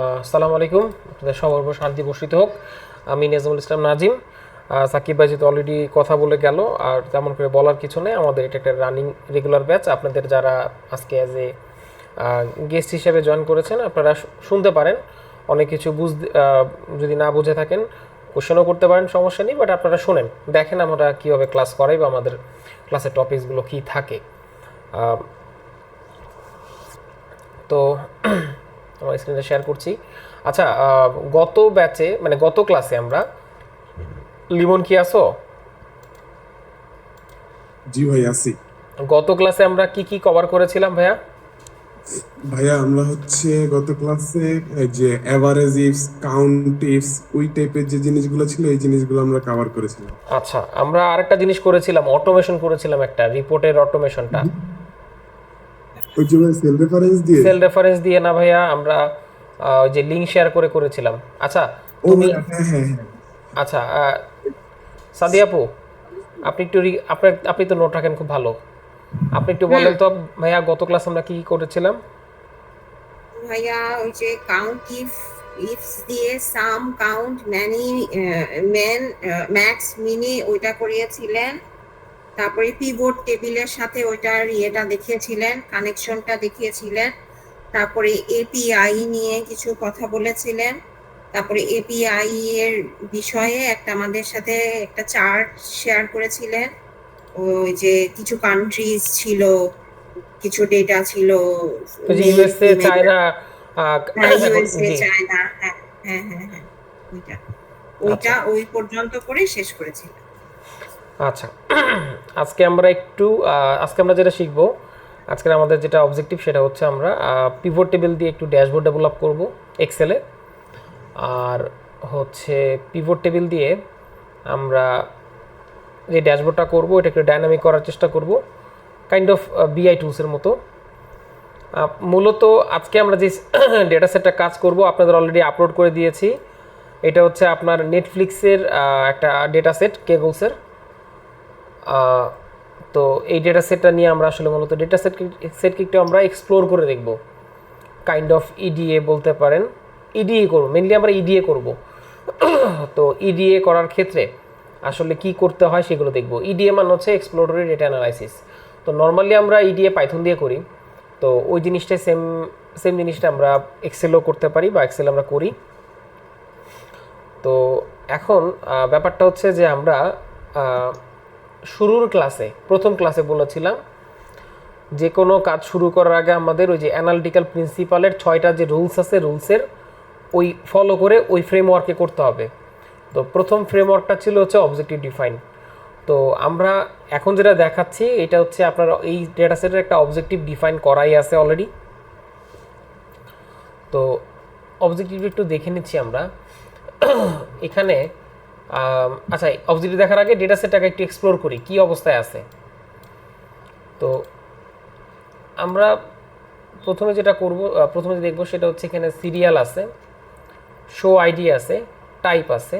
আসসালামু আলাইকুম, আপনাদের সবার উপর শান্তি বর্ষিত হোক। আমি নেজামুল ইসলাম নাজিম। সাকিব ভাই যেহেতু অলরেডি কথা বলে গেল, আর তেমন করে বলার কিছু নেই। আমাদের এটা একটা রানিং রেগুলার ব্যাচ। আপনাদের যারা আজকে অ্যাজ এ গেস্ট হিসেবে জয়েন করেছেন, আপনারা শুনতে পারেন। অনেক কিছু বুঝতে যদি না বুঝে থাকেন কোশ্চেনও করতে পারেন, সমস্যা নেই। বাট আপনারা শোনেন, দেখেন আমরা কীভাবে ক্লাস করাই বা আমাদের ক্লাসের টপিকসগুলো কী থাকে। আহ, তো আমার স্ক্রিনটা শেয়ার করছি। আচ্ছা, গত ব্যাচে মানে গত ক্লাসে আমরা, লিমন কি আসো? জি ভাই আছি। গত ক্লাসে আমরা কি কি কভার করেছিলাম ভাইয়া? ভাইয়া আমরা হচ্ছে গত ক্লাসে এই যে এভারেজ ইফস, কাউন্ট ইফস, ওই টাইপের যে জিনিসগুলো ছিল এই জিনিসগুলো আমরা কভার করেছিলাম। আচ্ছা, আমরা আরেকটা জিনিস করেছিলাম, অটোমেশন করেছিলাম, একটা রিপোর্টের অটোমেশনটা। ওই যে ভাই সেল রেফারেন্স দিয়ে। সেল রেফারেন্স দিয়ে না ভাইয়া, আমরা ওই যে লিঙ্ক শেয়ার করে করেছিলাম। আচ্ছা, ও তুমি, ভাইয়া, হ্যাঁ হ্যাঁ হ্যাঁ। আচ্ছা, সাদি আপু, আপনি একটু আপনি তো নোট রাখেন খুব ভালো। আপনি একটু হুম। বলেন তো ভাইয়া, গত ক্লাস আমরা কি কি করেছিলাম? ভাইয়া ওই যে কাউন্ট ইফস দিয়ে sum count many man max mini ওইটা করিয়েছিলেন। তারপরে পিভট টেবিলের সাথে ওইটার ইয়েটা দেখিয়েছিলেন, কানেকশনটা দেখিয়েছিলেন। তারপরে এপিআই নিয়ে কিছু কথা বলেছিলেন। তারপরে এপিআই এর বিষয়ে একটা আমাদের সাথে একটা চার্ট শেয়ার করেছিলেন। ওই যে কিছু কান্ট্রিজ ছিল, কিছু ডেটা ছিল, ওই যে মেল ইউএসএ, ফিমেল। চায়না, হ্যাঁ, এখন ইউএসএ, জি। চায়না। হ্যাঁ, হ্যাঁ, হ্যাঁ, হ্যাঁ। ওইটা আচ্ছা, ওইটা ওই পর্যন্ত করে শেষ করেছিলাম। আচ্ছা। আজকে আমরা একটু আজকে আমরা যেটা শিখব, আজকের আমাদের যেটা অবজেক্টিভ সেটা হচ্ছে আমরা পিভট টেবিল দিয়ে একটু ড্যাশবোর্ড ডেভেলপ করব এক্সেলে। আর হচ্ছে পিভট টেবিল দিয়ে আমরা যে ড্যাশবোর্ডটা করব এটা একটু ডাইনামিক করার চেষ্টা করব, কাইন্ড অফ বিআই টুলসের মতো। মূলত আজকে আমরা যে ডেটা সেটটা কাজ করব আপনাদের অলরেডি আপলোড করে দিয়েছি। এটা হচ্ছে আপনার নেটফ্লিক্সের একটা ডেটা সেট, কেগলসের। তো এই ডেটা সেটটা নিয়ে আমরা আসলে মূলত ডেটা সেটকে একটু আমরা এক্সপ্লোর করে দেখব, কাইন্ড অফ ইডিএ বলতে পারেন। ইডিএ করব, মেনলি আমরা ইডিএ করব। তো ইডিএ করার ক্ষেত্রে আসলে কি করতে হয় সেগুলো দেখব। ইডিএ মানে হচ্ছে এক্সপ্লোরেটরি ডেটা অ্যানালাইসিস। তো নর্মালি আমরা ইডিএ পাইথন দিয়ে করি। তো ওই জিনিসটাই সেম সেম জিনিসটা আমরা এক্সেলও করতে পারি বা এক্সেল আমরা করি। তো এখন ব্যাপারটা হচ্ছে যে আমরা শুরুর ক্লাসে, প্রথম ক্লাসে বলেছিলাম যে কোনো কাজ শুরু করার আগে আমাদের ওই যে অ্যানালিটিক্যাল প্রিন্সিপালের 6টা যে রুলস আছে, রুলসের ওই ফলো করে ওই ফ্রেমওয়ার্কে করতে হবে। তো প্রথম ফ্রেমওয়ার্কটা ছিল হচ্ছে অবজেক্টিভ ডিফাইন। তো আমরা এখন যেটা দেখাচ্ছি এটা হচ্ছে আপনার এই ডেটা সেটের একটা অবজেক্টিভ ডিফাইন করাই আছে অলরেডি। তো অবজেক্টিভ একটু দেখে নিচ্ছি আমরা এখানে। আচ্ছা, অবজেক্টিভ দেখার আগে ডেটা সেটটাকে একটু এক্সপ্লোর করি কী অবস্থায় আছে। তো আমরা প্রথমে যেটা করব, প্রথমে যে দেখবো সেটা হচ্ছে এখানে সিরিয়াল আছে, শো আইডি আছে, টাইপ আছে,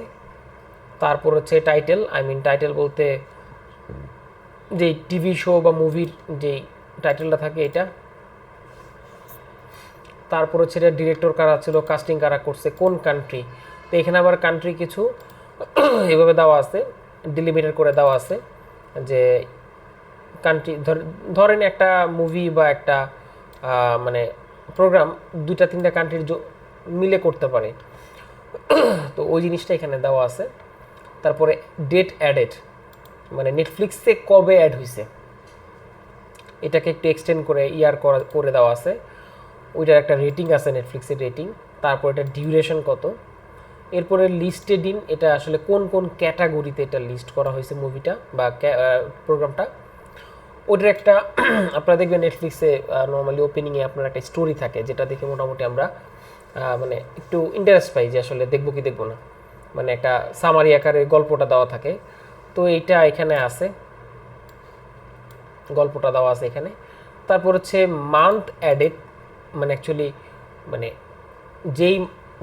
তারপর হচ্ছে টাইটেল। টাইটেল বলতে যেই টিভি শো বা মুভির যেই টাইটেলটা থাকে এটা। তারপর হচ্ছে এটা ডিরেক্টর কারা ছিল, কাস্টিং কারা করছে, কোন কান্ট্রি। তো এখানে আবার কান্ট্রি কিছু এভাবে দেওয়া আছে, ডিলিমিটেড করে দেওয়া আছে যে কান্ট্রি, ধরেন একটা মুভি বা একটা মানে প্রোগ্রাম দুইটা তিনটা কান্ট্রির মিলে করতে পারে। তো ওই জিনিসটা এখানে দেওয়া আছে। তারপরে ডেট অ্যাডেড, মানে নেটফ্লিক্সে কবে অ্যাড হয়েছে এটাকে একটু এক্সটেন্ড করে করে দেওয়া আছে। ওইটার একটা রেটিং আছে, নেটফ্লিক্সের রেটিং। তারপর এটা ডিউরেশন কত। এরপরে লিস্টে দিন, এটা আসলে কোন কোন ক্যাটাগরিতে এটা লিস্ট করা হয়েছে মুভিটা বা প্রোগ্রামটা। ওটার একটা আপনারা দেখবেন নেটফ্লিক্সে নর্মালি ওপেনিংয়ে আপনার একটা স্টোরি থাকে, যেটা দেখে মোটামুটি আমরা মানে একটু ইন্টারেস্ট পাই যে আসলে দেখবো কি দেখবো না, মানে একটা সামারি আকারে গল্পটা দেওয়া থাকে। তো এইটা এখানে আছে, গল্পটা দেওয়া আছে এখানে। তারপর হচ্ছে মান্থ অ্যাডেড, মানে অ্যাকচুয়ালি মানে যেই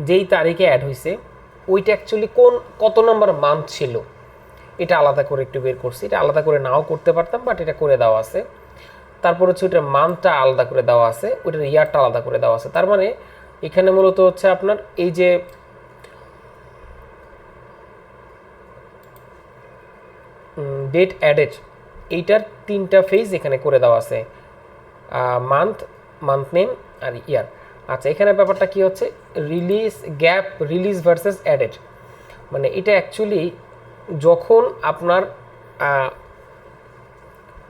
যেই তারিখে অ্যাড হয়েছে ওইটা অ্যাকচুয়ালি কত নম্বর মান্থ ছিল এটা আলাদা করে একটু বের করছি। এটা আলাদা করে নাও করতে পারতাম, বাট এটা করে দেওয়া আছে। তারপর হচ্ছে ওইটার মান্থটা আলাদা করে দেওয়া আছে, ওইটার ইয়ারটা আলাদা করে দেওয়া আছে। তার মানে এখানে মূলত হচ্ছে আপনার এই যে ডেট অ্যাডেড, এইটার 3টা ফেজ এখানে করে দেওয়া আছে, মান্থ, মান্থ নেম আর ইয়ার। আচ্ছা, এখানে ব্যাপারটা কি হচ্ছে, release gap, release versus added, মানে এটা অ্যাকচুয়ালি যখন আপনার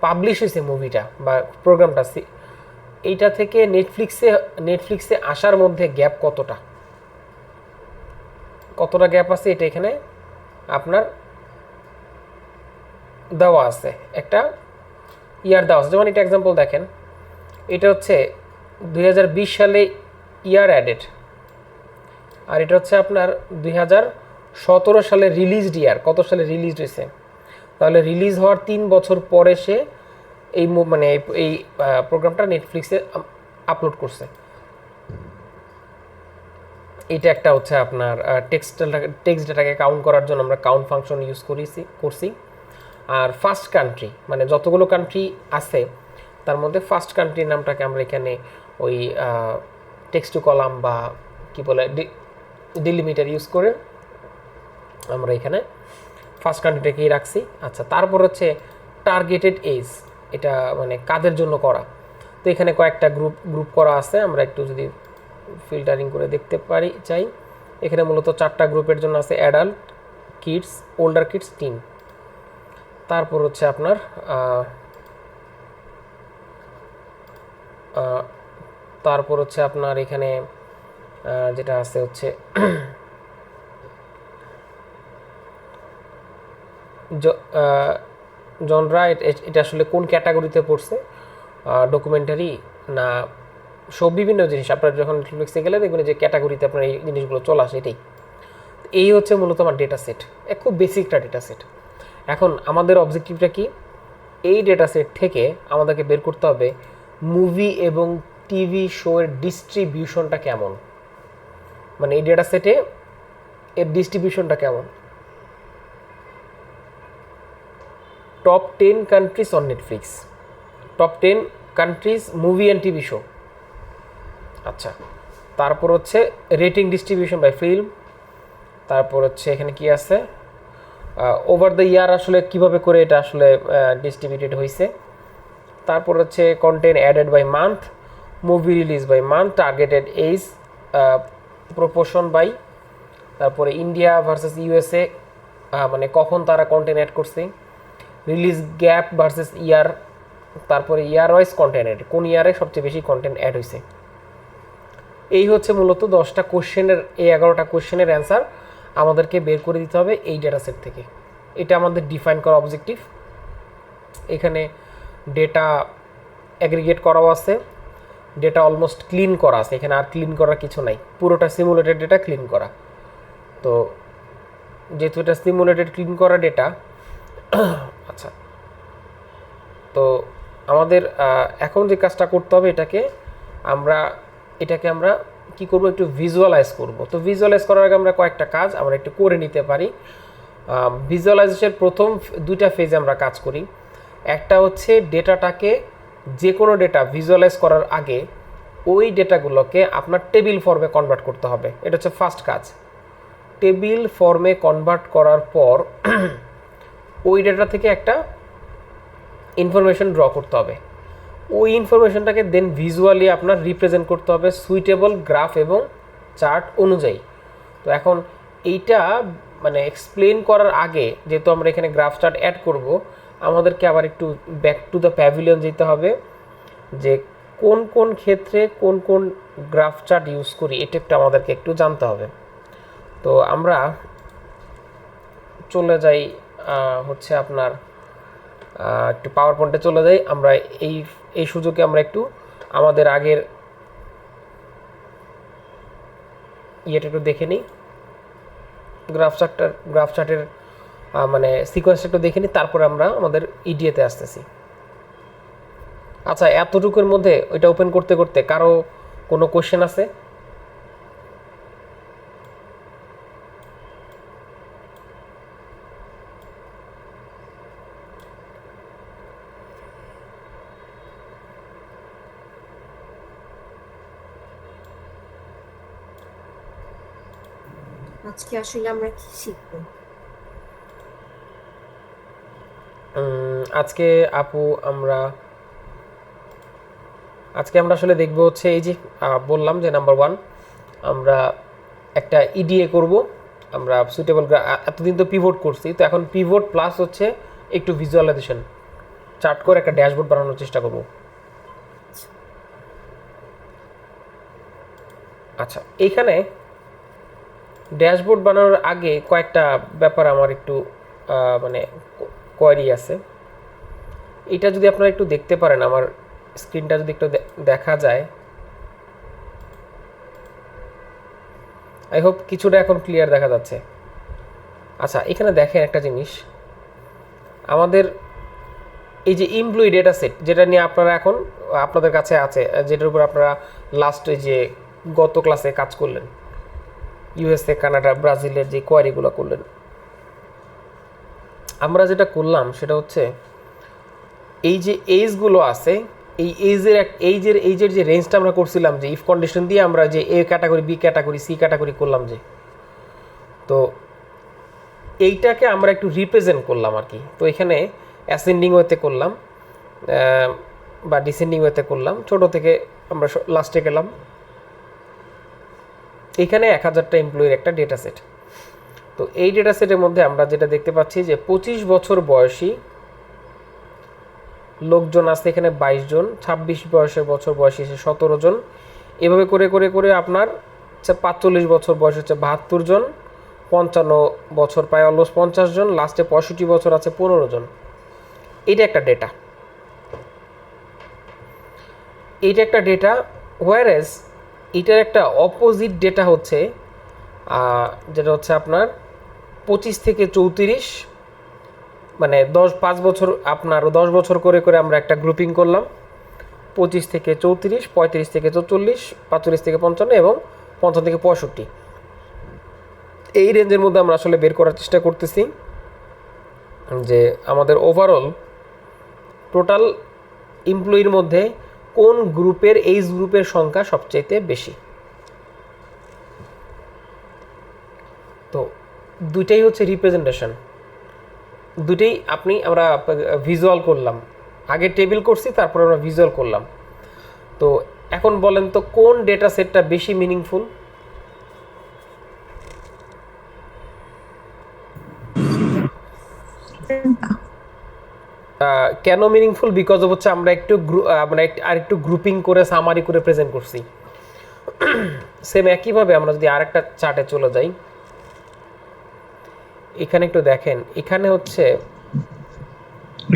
পাবলিশ হয়েছে মুভিটা বা প্রোগ্রামটা, এইটা থেকে নেটফ্লিক্সে আসার মধ্যে গ্যাপ কতটা গ্যাপ আছে, এটা এখানে আপনার দেওয়া আছে, একটা ইয়ার দেওয়া আছে। যেমন এটা এক্সাম্পল দেখেন, এটা হচ্ছে 2020 সালে ইয়ার অ্যাডেড, আর এটা হচ্ছে আপনার 2017 সালে রিলিজড ইয়ার, কত সালে রিলিজ হয়েছে। তাহলে রিলিজ হওয়ার 3 বছর পরে সে এই মানে এই প্রোগ্রামটা নেটফ্লিক্সে আপলোড করছে। এটা একটা হচ্ছে আপনার টেক্সট ডেটাকে কাউন্ট করার জন্য আমরা কাউন্ট ফাংশন ইউজ করছি। আর ফার্স্ট কান্ট্রি, মানে যতগুলো কান্ট্রি আছে তার মধ্যে ফার্স্ট কান্ট্রির নামটাকে আমরা এখানে ওই টেক্সট টু কলাম বা কি বলে ডিলিমিটার ইউজ করে আমরা এখানে ফার্স্ট কান্ট্রিটাকেই রাখছি। আচ্ছা, তারপর হচ্ছে টার্গেটেড এজ, এটা মানে কাদের জন্য করা। তো এখানে কয়েকটা গ্রুপ করা আছে, আমরা একটু যদি ফিল্টারিং করে দেখতে পারি চাই, এখানে মূলত 4টা গ্রুপের জন্য আছে, adult, kids, older kids, teen. তারপর হচ্ছে আপনার এখানে যেটা আছে হচ্ছে জনরা, এটা আসলে কোন ক্যাটাগরিতে পড়ছে, ডকুমেন্টারি না সব বিভিন্ন জিনিস। আপনার যখন নেটফ্লিক্সে গেলে দেখবেন যে ক্যাটাগরিতে আপনার এই জিনিসগুলো চলে আসে। এই হচ্ছে মূলত আমার ডেটা সেট, খুব বেসিক একটা ডেটা সেট। এখন আমাদের অবজেক্টিভটা কি, এই ডেটা সেট থেকে আমাদেরকে বের করতে হবে মুভি এবং টিভি শোয়ের ডিস্ট্রিবিউশনটা কেমন, মানে এই ডেটা সেটে এর ডিস্ট্রিবিউশনটা কেমন। Top 10 countries on Netflix, top 10 countries movie and TV show. আচ্ছা, তারপর হচ্ছে রেটিং ডিস্ট্রিবিউশন বাই ফিল্ম। তারপর হচ্ছে এখানে কি আছে, ওভার দ্য ইয়ার আসলে কিভাবে করে এটা আসলে ডিস্ট্রিবিউটেড হয়েছে। তারপর হচ্ছে content added by month, movie release by month, targeted age, proportion by, তারপরে ইন্ডিয়া ভার্সেস ইউএসএ, মানে কখন তারা কন্টেন্ট অ্যাড করছে, রিলিজ গ্যাপ ভার্সেস ইয়ার, তারপরে ইয়ার ওয়াইজ কন্টেন্ট অ্যাড, কোন ইয়ারে সবচেয়ে বেশি কন্টেন্ট অ্যাড হয়েছে। এই হচ্ছে মূলত 10টা কোশ্চেনের, এই 11টা কোশ্চেনের অ্যান্সার আমাদেরকে বের করে দিতে হবে এই ডেটা সেট থেকে। এটা আমাদের ডিফাইন করা অবজেক্টিভ। এখানে ডেটা অ্যাগ্রিগেট করাও আছে, ডেটা অলমোস্ট ক্লিন করা আছে, এখানে আর ক্লিন করার কিছু নাই, পুরোটা সিমুলেটেড ডেটা ক্লিন করা। তো যেহেতু এটা সিমুলেটেড ক্লিন করা ডেটা, আচ্ছা, তো আমাদের এখন যে কাজটা করতে হবে, এটাকে আমরা কি করব, একটু ভিজুয়ালাইজ করব। তো ভিজুয়ালাইজ করার আগে আমরা কয়েকটা কাজ আমরা একটু করে নিতে পারি। ভিজুয়ালাইজেশনের প্রথম 2টা ফেজে আমরা কাজ করি। একটা হচ্ছে ডেটাটাকে, যে কোনো ডেটা ভিজুয়ালাইজ করার আগে ওই ডেটাগুলোকে আপনার টেবিল ফর্মে কনভার্ট করতে হবে, এটা হচ্ছে ফার্স্ট কাজ। টেবিল ফর্মে কনভার্ট করার পর ওই ডেটা থেকে একটা ইনফরমেশন ড্র করতে হবে, ওই ইনফরমেশনটাকে দেন ভিজুয়ালি আপনার রিপ্রেজেন্ট করতে হবে সুইটেবল গ্রাফ এবং চার্ট অনুযায়ী। তো এখন এইটা মানে এক্সপ্লেন করার আগে, যেহেতু আমরা এখানে গ্রাফ চার্ট অ্যাড করব, আমাদেরকে আবার একটু ব্যাক টু দ্য প্যাভিলিয়ন যেতে হবে, যে কোন কোন ক্ষেত্রে কোন কোন গ্রাফ চার্ট ইউজ করি, এটা একটু আমাদেরকে একটু জানতে হবে। তো আমরা চলে যাই হচ্ছে আপনার একটু পাওয়ার পয়েন্টে চলে যাই। আমরা এই সুযোগে আমরা একটু আমাদের আগের ইয়েটা একটু দেখে নিই, গ্রাফ চার্টের মানে সিকোয়েন্সটা একটু দেখে নিই, তারপরে আমরা আমাদের ইডিএতে আসতেছি। আচ্ছা, এতটুকুর মধ্যে ওইটা ওপেন করতে করতে কারো কোনো কোশ্চেন আছে? আজকে আসলে আমরা কি শিখবো? আজকে আপু আমরা আসলে দেখবো হচ্ছে এই যে বললাম যে নাম্বার 1 আমরা একটা ইডিএ করব। আমরা সুইটেবল এতদিন তো পিভট করছি, তো এখন পিভট প্লাস হচ্ছে একটু ভিজুয়ালাইজেশন চার্ট করে একটা ড্যাশবোর্ড বানানোর চেষ্টা করব। আচ্ছা, এইখানে ড্যাশবোর্ড বানানোর আগে কয়েকটা ব্যাপার আমার একটু মানে কোয়ারি আছে। এটা যদি আপনারা একটু দেখতে পারেন, আমার স্ক্রিনটা যদি একটু দেখা যায়, আই হোপ কিছুটা এখন ক্লিয়ার দেখা যাচ্ছে। আচ্ছা, এখানে দেখেন একটা জিনিস, আমাদের এই যে এমপ্লয়ি ডেটা সেট যেটা নিয়ে আপনারা এখন আপনাদের কাছে আছে, যেটার উপর আপনারা লাস্ট যে গত ক্লাসে কাজ করলেন, ইউএসএ, কানাডা, ব্রাজিলের যে কোয়ারিগুলো করলেন, আমরা যেটা করলাম সেটা হচ্ছে এই যে এজগুলো আছে, এই এইজের যে রেঞ্জটা আমরা করছিলাম, যে ইফ কন্ডিশন দিয়ে আমরা যে A category, B category, C category করলাম, যে তো এইটাকে আমরা একটু রিপ্রেজেন্ট করলাম আর কি। তো এখানে অ্যাসেন্ডিং ওয়েতে করলাম বা ডিসেন্ডিং ওয়েতে করলাম, ছোট থেকে আমরা লাস্টে গেলাম। এখানে 1000টা এমপ্লয়ির একটা ডেটা সেট। তো এই ডেটা সেটের মধ্যে আমরা যেটা দেখতে পাচ্ছি যে 25 বছর বয়সী লোকজন আছে এখানে 22 জন, 26 বছর বয়সী 17 জন, এভাবে করে করে করে আপনার 45 বছর বয়স হচ্ছে 72 জন, 55 বছর প্রায় অলমোস্ট 50 জন, লাস্টে 65 বছর আছে 15 জন। এইটা একটা ডেটা, হোয়ারেস এটার একটা অপোজিট ডেটা হচ্ছে যেটা হচ্ছে আপনার 25 থেকে 34, মানে 5 বছর আপনার 10 বছর করে করে আমরা একটা গ্রুপিং করলাম, 25 থেকে 34, 35 থেকে 44, 45 থেকে 55 এবং 50 থেকে 65। এই রেঞ্জের মধ্যে আমরা আসলে বের করার চেষ্টা করতেছি যে আমাদের ওভারঅল টোটাল এমপ্লয়ির মধ্যে কোন গ্রুপের এইজ গ্রুপের সংখ্যা সবচাইতে বেশি। তো দুইটাই হচ্ছে রিপ্রেজেন্টেশন, দুটেই আমরা ভিজুয়াল করলাম, আগে টেবিল করছি তারপর আমরা ভিজুয়াল করলাম। তো এখন বলেন তো কোন ডেটা সেটটা বেশি মিনিংফুল? কেন মিনিংফুল? বিকজ অফ হচ্ছে আমরা একটু মানে আর একটু গ্রুপিং করে সামারি করে প্রেজেন্ট করছি। সেম একইভাবে আমরা যদি আরেকটা চার্টে চলে যাই, এখানে একটু দেখেন, এখানে হচ্ছে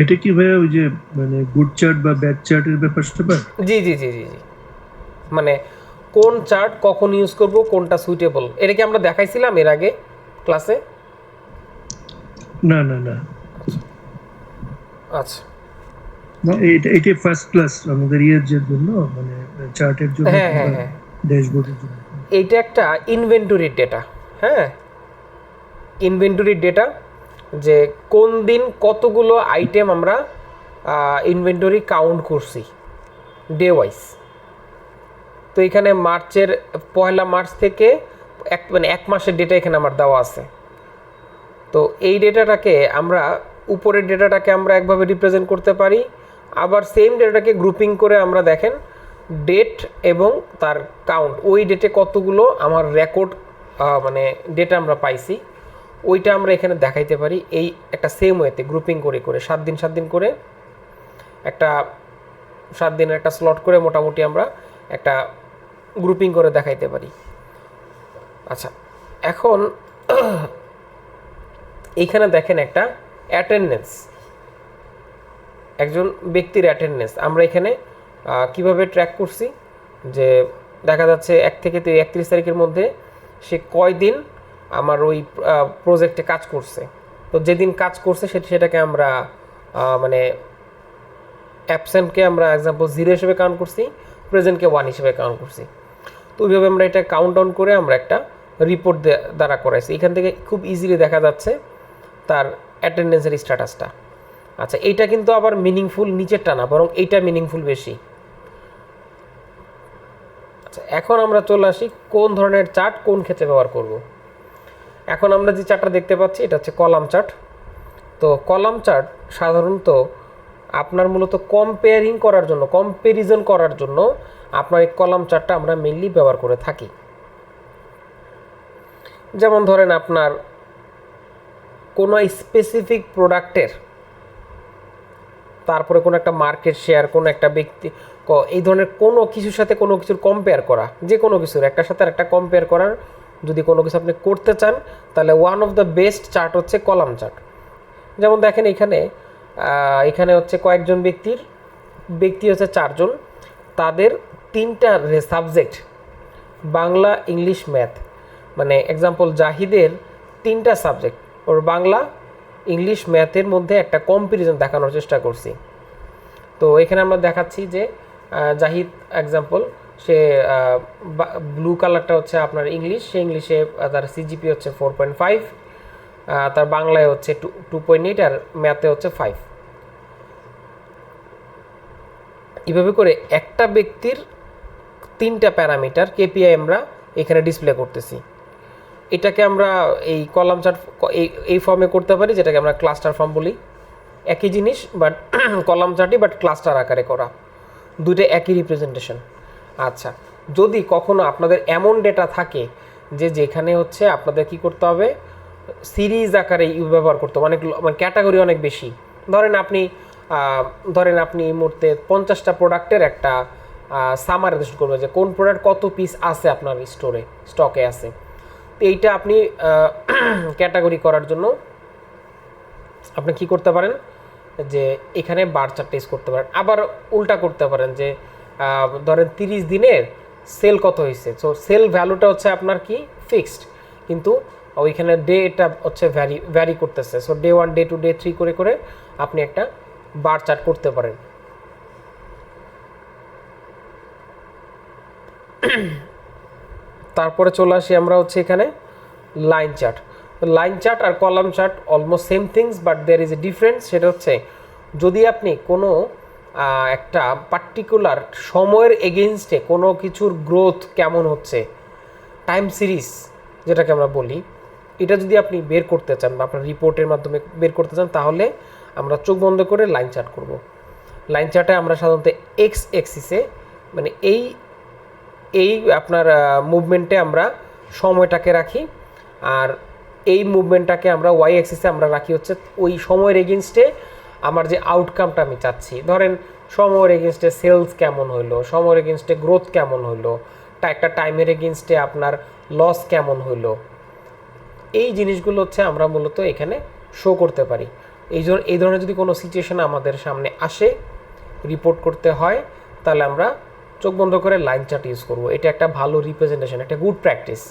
এটা কি ভাইয়া ওই যে মানে গুড চার্ট বা ব্যাড চার্টের ব্যাপারটা? জি জি জি জি জি, মানে কোন চার্ট কখন ইউজ করব, কোনটা সুইটেবল, এটা কি আমরা দেখাইছিলাম এর আগে ক্লাসে? না না না, আচ্ছা, না এটা ফার্স্ট ক্লাস আমাদের ইয়ের জন্য, মানে চার্টের জন্য, হ্যাঁ হ্যাঁ হ্যাঁ, ড্যাশবোর্ডের জন্য। এইটা একটা ইনভেন্টরির ডেটা। হ্যাঁ, ইনভেন্টরির ডেটা, যে কোন দিন কতগুলো আইটেম আমরা ইনভেন্টরি কাউন্ট করছি ডে ওয়াইজ। তো এখানে মার্চের 1 মার্চ থেকে মানে 1 মাসের ডেটা এখানে আমার দেওয়া আছে। তো এই ডেটাটাকে আমরা, উপরের ডেটাটাকে আমরা একভাবে রিপ্রেজেন্ট করতে পারি, আবার সেম ডেটাটাকে গ্রুপিং করে আমরা দেখেন ডেট এবং তার কাউন্ট, ওই ডেটে কতগুলো আমার রেকর্ড মানে ডেটা আমরা পাইছি, ওইটা আমরা এখানে দেখাইতে পারি। এই একটা সেম ওয়েতে গ্রুপিং করে করে 7 দিন করে একটা 7 দিনের একটা স্লট করে মোটামুটি আমরা একটা গ্রুপিং করে দেখাইতে পারি। আচ্ছা, এখন এইখানে দেখেন একটা অ্যাটেন্ডেন্স, একজন ব্যক্তির অ্যাটেন্ডেন্স আমরা এখানে কিভাবে ট্র্যাক করছি, যে দেখা যাচ্ছে 1 থেকে 31 তারিখের মধ্যে সে কয়দিন আমার ওই প্রজেক্টে কাজ করছে। তো যেদিন কাজ করছে সেটাকে আমরা মানে অ্যাবসেন্টকে আমরা এক্সাম্পল 0 হিসেবে কাউন্ট করছি, প্রেজেন্টকে 1 হিসেবে কাউন্ট করছি। তো ওইভাবে আমরা এটা কাউন্ট ডাউন করে আমরা একটা রিপোর্ট দ্বারা করাইছি। এখান থেকে খুব ইজিলি দেখা যাচ্ছে তার অ্যাটেন্ডেন্সের স্ট্যাটাসটা। আচ্ছা, এইটা কিন্তু আবার মিনিংফুল নিচেরটা না, বরং এইটা মিনিংফুল বেশি। আচ্ছা, এখন আমরা চলে আসি কোন ধরনের চার্ট কোন ক্ষেত্রে ব্যবহার করব। এখন আমরা যে চার্টটা দেখতে পাচ্ছি এটা হচ্ছে কলাম চার্ট। তো কলাম চার্ট সাধারণত আপনার মূলত কম্পেয়ারিং করার জন্য, কম্প্যারিজন করার জন্য আপনার এই কলাম চার্টটা আমরা মেইনলি ব্যবহার করে থাকি। যেমন ধরেন আপনার কোনো স্পেসিফিক প্রোডাক্টের, তারপরে কোনো একটা মার্কেট শেয়ার, কোনো একটা ব্যক্তি, এই ধরনের কোনো কিছুর সাথে কোনো কিছুর কম্পেয়ার করা, যে কোনো কিছুর একটার সাথে একটা কম্পেয়ার করার যদি কোনো কিছু আপনি করতে চান, তাহলে one of the best chart হচ্ছে কলাম চার্ট। যেমন দেখেন এখানে হচ্ছে কয়েকজন ব্যক্তি হচ্ছে 4 জন, তাদের 3টা সাবজেক্ট বাংলা, ইংলিশ, ম্যাথ। মানে এক্সাম্পল জাহিদের 3টা সাবজেক্ট, ওর বাংলা, ইংলিশ, ম্যাথের মধ্যে একটা কম্প্যারিজন দেখানোর চেষ্টা করছি। তো এখানে আমরা দেখাচ্ছি যে জাহিদ এক্সাম্পল, সে ব্লু কালারটা হচ্ছে আপনার ইংলিশ, সে ইংলিশে তার সিজিপি হচ্ছে 4.5, তার বাংলায় হচ্ছে 2.8 আর ম্যাথে হচ্ছে 5। এভাবে করে একটা ব্যক্তির 3টা প্যারামিটার কেপিআই আমরা এখানে ডিসপ্লে করতেছি। এটাকে আমরা এই কলাম চার্ট এই ফর্মে করতে পারি, যেটাকে আমরা ক্লাস্টার ফর্ম বলি। একই জিনিস বাট কলাম চার্টই বাট ক্লাস্টার আকারে করা, দুইটা একই রিপ্রেজেন্টেশন। আচ্ছা, যদি কখনো আপনাদের এমন ডেটা থাকে যেখানে হচ্ছে আপনাদের কি করতে হবে, সিরিজ আকারে ব্যবহার করতে হবে, মানে ক্যাটাগরি অনেক বেশি। ধরেন আপনি এই মুহূর্তে 50টা প্রোডাক্টের একটা সামারাইজেশন করবেন যে কোন প্রোডাক্ট কত পিস আছে আপনার স্টকে আছে। তো এইটা আপনি ক্যাটাগরি করার জন্য আপনি কি করতে পারেন, যে এখানে বার চার্ট টেস্ট করতে পারেন। আবার উল্টা করতে পারেন যে ধরেন 30 দিনের সেল কত হয়েছে, সো সেল ভ্যালুটা হচ্ছে আপনার কি ফিক্সড, কিন্তু ওইখানে ডে এটা হচ্ছে ভ্যারি করতেছে। সো ডে 1, ডে 2, ডে 3 করে করে আপনি একটা বার চার্ট করতে পারেন। তারপরে চলে আসি আমরা হচ্ছে এখানে লাইন চার্ট। লাইন চার্ট আর column chart almost same things, but there is a difference. সেটা হচ্ছে যদি আপনি কোনো একটা পার্টিকুলার সময়ের এগেনস্টে কোনো কিছুর গ্রোথ কেমন হচ্ছে, টাইম সিরিজ যেটাকে আমরা বলি, এটা যদি আপনি বের করতে চান বা আপনার রিপোর্টের মাধ্যমে বের করতে চান, তাহলে আমরা চোখ বন্ধ করে লাইন চার্ট করব। লাইন চার্টে আমরা সাধারণত এক্স এক্সিসে, মানে এই আপনার মুভমেন্টে আমরা সময়টাকে রাখি, আর এই মুভমেন্টটাকে আমরা ওয়াই অ্যাক্সিসে আমরা রাখি হচ্ছে ওই সময়ের এগেনস্টে আমার যে আউটকামটা আমি চাচ্ছি। ধরেন সময়ের এগেনস্টে সেলস কেমন হইলো, সময়ের এগেনস্টে গ্রোথ কেমন হইলো, একটা টাইমের এগেনস্টে আপনার লস কেমন হইলো, এই জিনিসগুলো হচ্ছে আমরা মূলত এখানে শো করতে পারি। এই ধরনের যদি কোনো সিচুয়েশন আমাদের সামনে আসে, রিপোর্ট করতে হয়, তাহলে আমরা চোখ বন্ধ করে লাইন চার্ট ইউজ করবো। এটা একটা ভালো রিপ্রেজেন্টেশন, একটা গুড প্র্যাকটিস।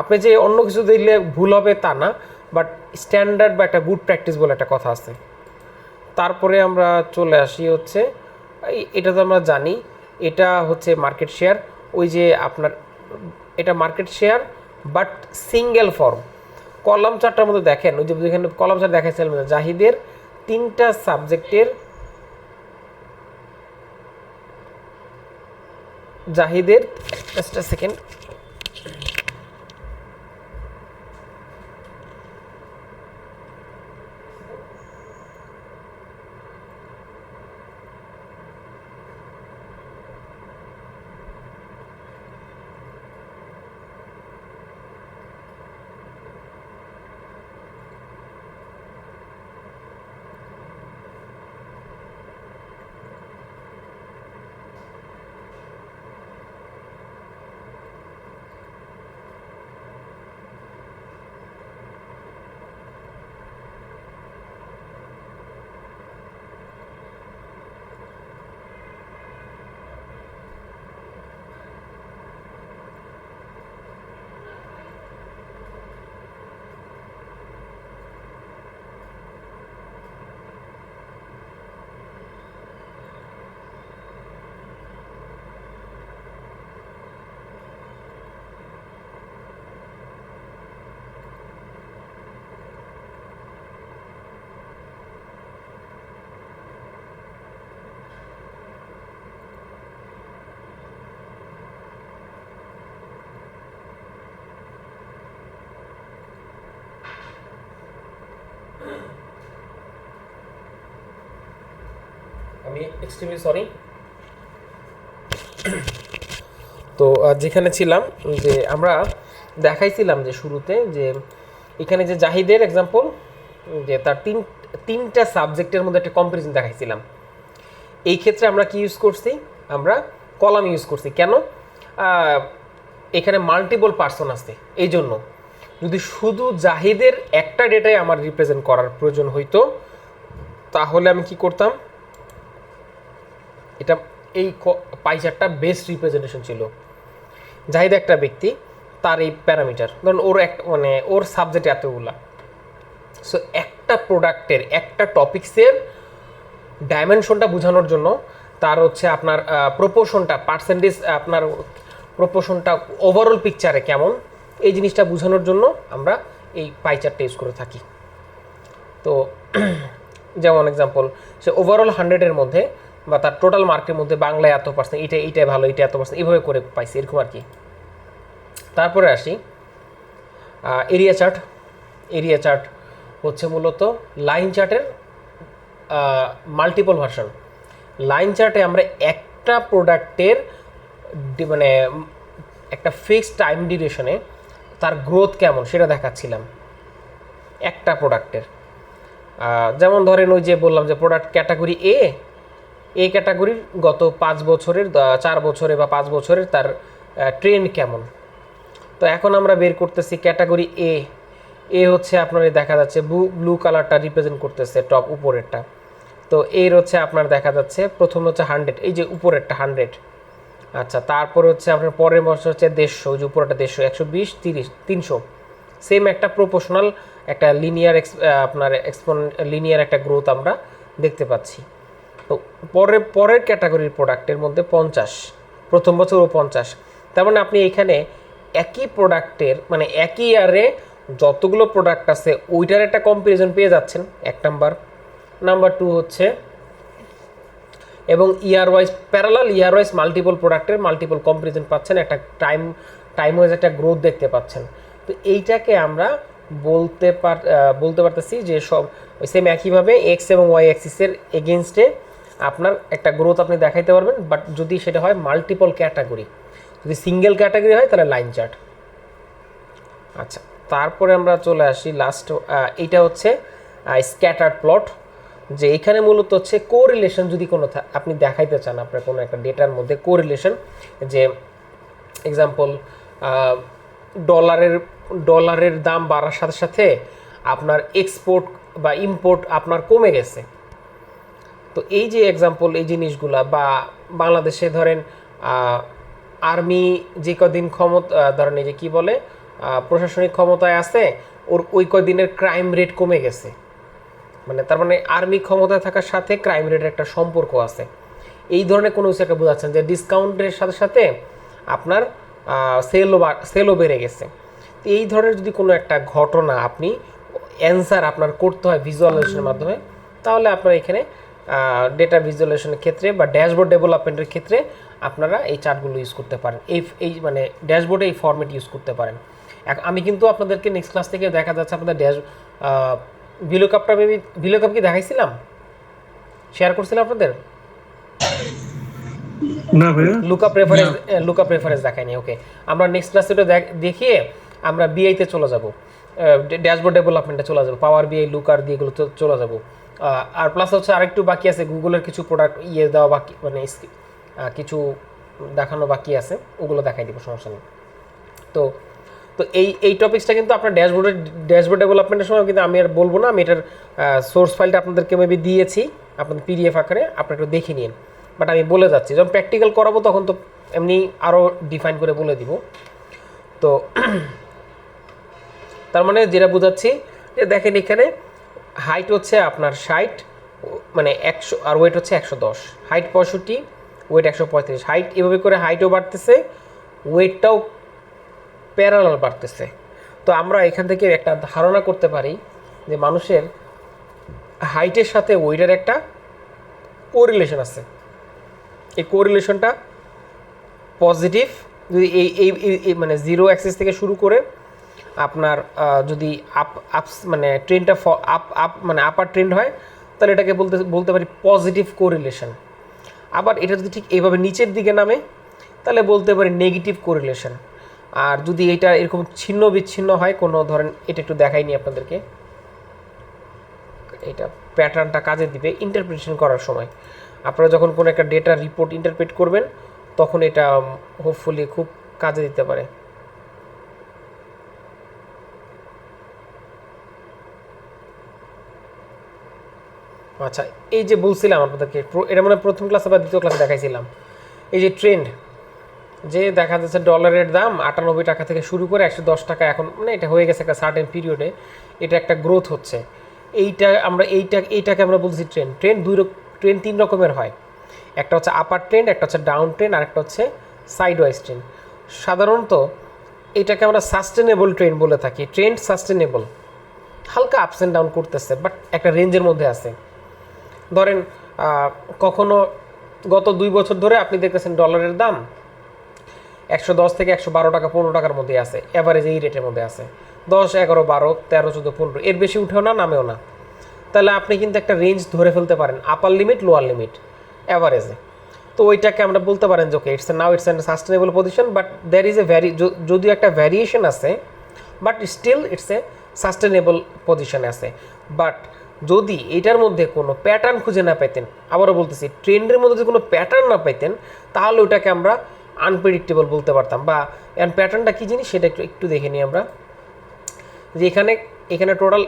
আপনি যে অন্য কিছু দিলে ভুল হবে তা না, বাট স্ট্যান্ডার্ড বা একটা গুড প্র্যাকটিস বলে একটা কথা আছে। তারপরে আমরা চলে আসি হচ্ছে এটা তো আমরা জানি, এটা হচ্ছে মার্কেট শেয়ার। ওই যে আপনার এটা market share but single form. Column চার্টটার মধ্যে দেখেন, ওই যে যেখানে কলাম চার্ট দেখাচ্ছিলাম জাহিদের 3টা সাবজেক্টের, জাহিদের জাস্ট আ সেকেন্ড, আমি এক্সট্রিমলি সরি। তো যেখানে ছিলাম যে আমরা দেখাইছিলাম যে শুরুতে যে এখানে যে জাহিদের এক্সাম্পল, যে তার তিনটা সাবজেক্টের মধ্যে একটা কম্পারিজন দেখাইছিলাম। এই ক্ষেত্রে আমরা কি ইউজ করছি, আমরা কলাম ইউজ করছি। কেন? এখানে মাল্টিপল পার্সন আছে, এই জন্য। যদি শুধু জাহিদের একটা ডেটাই আমার রিপ্রেজেন্ট করার প্রয়োজন হইতো, তাহলে আমি কি করতাম, এটা এই পাই চার্টটা বেস্ট রিপ্রেজেন্টেশন ছিল। জাহিদ একটা ব্যক্তি, তার এই প্যারামিটার, ধরুন ওর মানে ওর সাবজেক্ট এতগুলা। সো একটা প্রোডাক্টের, একটা টপিক্সের ডাইমেনশনটা বোঝানোর জন্য তার হচ্ছে আপনার প্রপোর্শনটা, পার্সেন্টেজ, আপনার প্রপোর্শনটা ওভারঅল পিকচারে কেমন, এই জিনিসটা বোঝানোর জন্য আমরা এই পাই চার্টটা ইউজ করে থাকি। তো যেমন এক্সাম্পল, সে ওভারঅল 100-এর মধ্যে বা তার টোটাল মার্কের মধ্যে বাংলায় এত পার্সেন্ট, এইটাই ভালো, এটা এত পার্সেন্ট, এইভাবে করে পাইছি, এরকম আর কি। তারপরে আসি এরিয়া চার্ট। এরিয়া চার্ট হচ্ছে মূলত লাইন চার্টের মাল্টিপল ভার্সন। লাইন চার্টে আমরা একটা প্রোডাক্টের মানে একটা ফিক্সড টাইম ডিউরেশনে তার গ্রোথ কেমন সেটা দেখাচ্ছিলাম একটা প্রোডাক্টের। যেমন ধরেন ওই যে বললাম যে প্রোডাক্ট ক্যাটাগরি এ ক্যাটাগরির গত 5 বছরের, 4 বছরে বা 5 বছরের তার ট্রেন্ড কেমন। তো এখন আমরা বের করতেছি ক্যাটাগরি এ হচ্ছে আপনার দেখা যাচ্ছে ব্লু কালারটা রিপ্রেজেন্ট করতেছে টপ উপরেরটা। তো এর হচ্ছে আপনার দেখা যাচ্ছে প্রথম হচ্ছে 100, এই যে উপরেরটা 100। আচ্ছা, তারপর হচ্ছে আপনার পরের বছর হচ্ছে 150, ওই যে উপরেরটা 150, 120, 30, 300। সেম একটা প্রপোর্শনাল একটা লিনিয়ার লিনিয়ার একটা গ্রোথ আমরা দেখতে পাচ্ছি। তো পরের ক্যাটাগরির প্রোডাক্টের মধ্যে 50, প্রথম বছরও 50। তার মানে আপনি এখানে একই প্রোডাক্টের মানে একই ইয়ারে যতগুলো প্রোডাক্ট আছে ওইটার একটা কম্পারিজন পেয়ে যাচ্ছেন, এক নাম্বার। নাম্বার 2 হচ্ছে, এবং ইয়ার ওয়াইজ প্যারালাল ইয়ার ওয়াইজ মাল্টিপল প্রোডাক্টের মাল্টিপল কম্পারিজন পাচ্ছেন, একটা টাইম ওয়াইজ একটা গ্রোথ দেখতে পাচ্ছেন। তো এইটাকে আমরা বলতে পারতেছি যে সব সেম একইভাবে এক্স এবং ওয়াই অ্যাক্সিসের এগেনস্টে আপনার একটা গ্রোথ আপনি দেখাইতে পারবেন। বাট যদি সেটা হয় মাল্টিপল ক্যাটাগরি, যদি সিঙ্গেল ক্যাটাগরি হয় তাহলে লাইন চার্ট। আচ্ছা, তারপরে আমরা চলে আসি লাস্ট, এইটা হচ্ছে স্ক্যাটার্ড প্লট। যে এখানে মূলত হচ্ছে কোরিলেশন যদি কোনো আপনি দেখাইতে চান আপনার কোনো একটা ডেটার মধ্যে কোরিলেশন, যে এক্সাম্পল ডলারের দাম বাড়ার সাথে সাথে আপনার এক্সপোর্ট বা ইম্পোর্ট আপনার কমে গেছে। তো এই যে এক্সাম্পল, এই জিনিসগুলা, বা বাংলাদেশে ধরেন আর্মি যে কদিন ধরেন এই যে কী বলে প্রশাসনিক ক্ষমতায় আছে, ওই কদিনের ক্রাইম রেট কমে গেছে। মানে তার মানে আর্মি ক্ষমতায় থাকার সাথে ক্রাইম রেটের একটা সম্পর্ক আছে। এই ধরনের কোনো কিছু একটা বোঝাচ্ছেন যে ডিসকাউন্টের সাথে সাথে আপনার সেলও বেড়ে গেছে। তো এই ধরনের যদি কোনো একটা ঘটনা আপনি অ্যান্সার আপনার করতে হয় ভিজুয়ালাইজেশনের মাধ্যমে, তাহলে আপনার এখানে ডেটা ভিজুয়ালাইজেশনের ক্ষেত্রে বা ড্যাশবোর্ড ডেভেলপমেন্টের ক্ষেত্রে আপনারা এই চার্টগুলো ইউজ করতে পারেন। এই মানে ড্যাশবোর্ডে এই ফরম্যাট ইউজ করতে পারেন। আমি কিন্তু আপনাদেরকে নেক্সট ক্লাস থেকে দেখা যাচ্ছে আপনাদের ভিলুকাপ কি দেখাইছিলাম, শেয়ার করছিলাম আপনাদের? না ভাইয়া, লুকআপ রেফারেন্স দেখায়নি। ওকে, আমরা নেক্সট ক্লাসে ওটা দেখিয়ে আমরা বিআইতে চলে যাব, ড্যাশবোর্ড ডেভেলপমেন্টে চলে যাব, পাওয়ার বিআই লুকার দিয়ে এগুলো চলে যাব। আর প্লাস হচ্ছে আরেকটু বাকি আছে, গুগলের কিছু প্রোডাক্ট দেওয়া বাকি, মানে কিছু দেখানো বাকি আছে, ওগুলো দেখাই দিব, সমস্যা নেই। তো এই টপিক্সটা কিন্তু আপনার ড্যাশবোর্ড ডেভেলপমেন্টের সময় কিন্তু আমি আর বলবো না, আমি এটার সোর্স ফাইলটা আপনাদেরকে মেবি দিয়েছি আপনাদের পিডিএফ আকারে, আপনারা একটু দেখে নিন। বাট আমি বলে যাচ্ছি, যখন প্র্যাকটিক্যাল করাবো তখন তো এমনি আরও ডিফাইন করে বলে দিব। তো তার মানে যেটা বোঝাচ্ছি যে দেখেন এখানে হাইট হচ্ছে আপনার 60, মানে 100, আর ওয়েট হচ্ছে 110, হাইট 65, ওয়েট 135। হাইট এভাবে করে হাইটও বাড়তেছে, ওয়েটটাও প্যারালাল বাড়তেছে। তো আমরা এখান থেকে একটা ধারণা করতে পারি যে মানুষের হাইটের সাথে ওয়েটের একটা কোরিলেশন আছে। এই কোরিলেশনটা পজিটিভ যদি এই মানে জিরো অ্যাক্সিস থেকে শুরু করে আপনার যদি মানে ট্রেন্ডটা আপ মানে আপার ট্রেন্ড হয়, তাহলে এটাকে বলতে পারি পজিটিভ কোরিলেশন। আবার এটা যদি ঠিক এইভাবে নিচের দিকে নামে তাহলে বলতে পারি নেগেটিভ কোরিলেশন। আর যদি এটা এরকম ছিন্ন বিচ্ছিন্ন হয় কোনো, ধরেন এটা একটু দেখাইনি আপনাদেরকে, এটা প্যাটার্নটা কাজে দিবে ইন্টারপ্রিটেশন করার সময়। আপনারা যখন কোনো একটা ডেটা রিপোর্ট ইন্টারপ্রেট করবেন তখন এটা হোপফুলি খুব কাজে দিতে পারে। আচ্ছা, এই যে বলছিলাম আপনাদেরকে, এটা মানে প্রথম ক্লাসে বা দ্বিতীয় ক্লাসে দেখাইছিলাম, এই যে ট্রেন্ড, যে দেখা যাচ্ছে ডলারের দাম 98 টাকা থেকে শুরু করে 110 টাকা, এখন মানে এটা হয়ে গেছে একটা সার্টেন পিরিয়ডে, এটা একটা গ্রোথ হচ্ছে। এইটাকে আমরা বলছি ট্রেন্ড। ট্রেন্ড 3 রকমের হয়, একটা হচ্ছে আপার ট্রেন্ড, একটা হচ্ছে ডাউন ট্রেন্ড, আর একটা হচ্ছে সাইডওয়াইজ ট্রেন্ড। সাধারণত এটাকে আমরা সাস্টেনেবল ট্রেন্ড বলে থাকি। ট্রেন্ড সাস্টেনেবল, হালকা আপস অ্যান্ড ডাউন করতেছে বাট একটা রেঞ্জের মধ্যে আছে। ধরেন কখনো গত 2 বছর ধরে আপনি দেখতেছেন ডলারের দাম 110 থেকে 112 টাকা 15 টাকার মধ্যে আছে, অ্যাভারেজ এই রেটের মধ্যে আছে, 10, 11, 12, 13, 14, 15, এর বেশি উঠেও না নামেও না। তাহলে আপনি কিন্তু একটা রেঞ্জ ধরে ফেলতে পারেন, আপার লিমিট লোয়ার লিমিট অ্যাভারেজে। তো ওইটাকে আমরা বলতে পারেন যে okay it's a sustainable position, but there is a যদিও একটা ভ্যারিয়েশন আছে, but still it's a sustainable পজিশনে আছে। বাট যদি এটার মধ্যে কোনো প্যাটার্ন খুঁজে না পেতেন, আবারও বলতেছি ট্রেন্ডের মধ্যে যদি কোনো প্যাটার্ন না পেতেন, তাহলে ওটাকে আমরা আনপ্রেডিক্টেবল বলতে পারতাম। বা প্যাটার্নটা কী জিনিস সেটা একটু দেখে নিই আমরা, যে এখানে টোটাল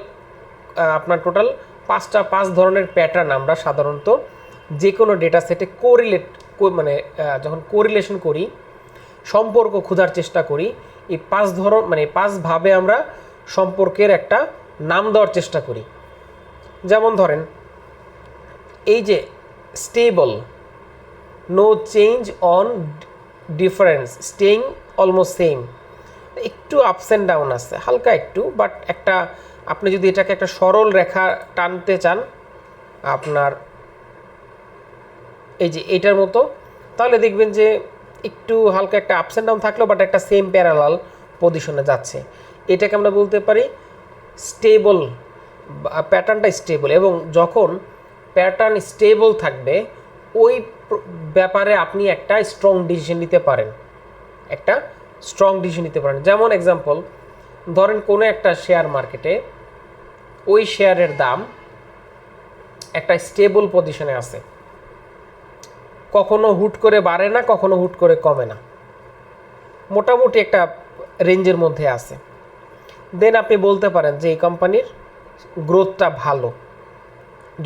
5 ধরনের প্যাটার্ন আমরা সাধারণত যে কোনো ডেটা সেটে যখন কোরিলেশন করি, সম্পর্ক খোঁজার চেষ্টা করি, এই 5 ভাবে আমরা সম্পর্কের একটা নাম দেওয়ার চেষ্টা করি। যেমন ধরেন এই যে stable, no change on difference, staying almost same, একটু আপস অ্যান্ড ডাউন আছে হালকা একটু, বাট একটা আপনি যদি এটাকে একটা সরল রেখা টানতে চান আপনার এই যে এইটার মতো, তাহলে দেখবেন যে একটু হালকা একটা আপস অ্যান্ড ডাউন থাকলেও বাট একটা সেম প্যারালাল পজিশনে যাচ্ছে। এটাকে আমরা বলতে পারি স্টেবল, প্যাটার্নটা স্টেবল। এবং যখন প্যাটার্ন স্টেবল থাকবে ওই ব্যাপারে আপনি একটা স্ট্রং ডিসিশন নিতে পারেন, যেমন এক্সাম্পল ধরেন কোনো একটা শেয়ার মার্কেটে ওই শেয়ারের দাম একটা স্টেবল পজিশনে আছে, কখনো হুট করে বাড়ে না, কখনো হুট করে কমে না, মোটামুটি একটা রেঞ্জের মধ্যে আছে। দেন আপনি বলতে পারেন যে এই কোম্পানির গ্রোথটা ভালো,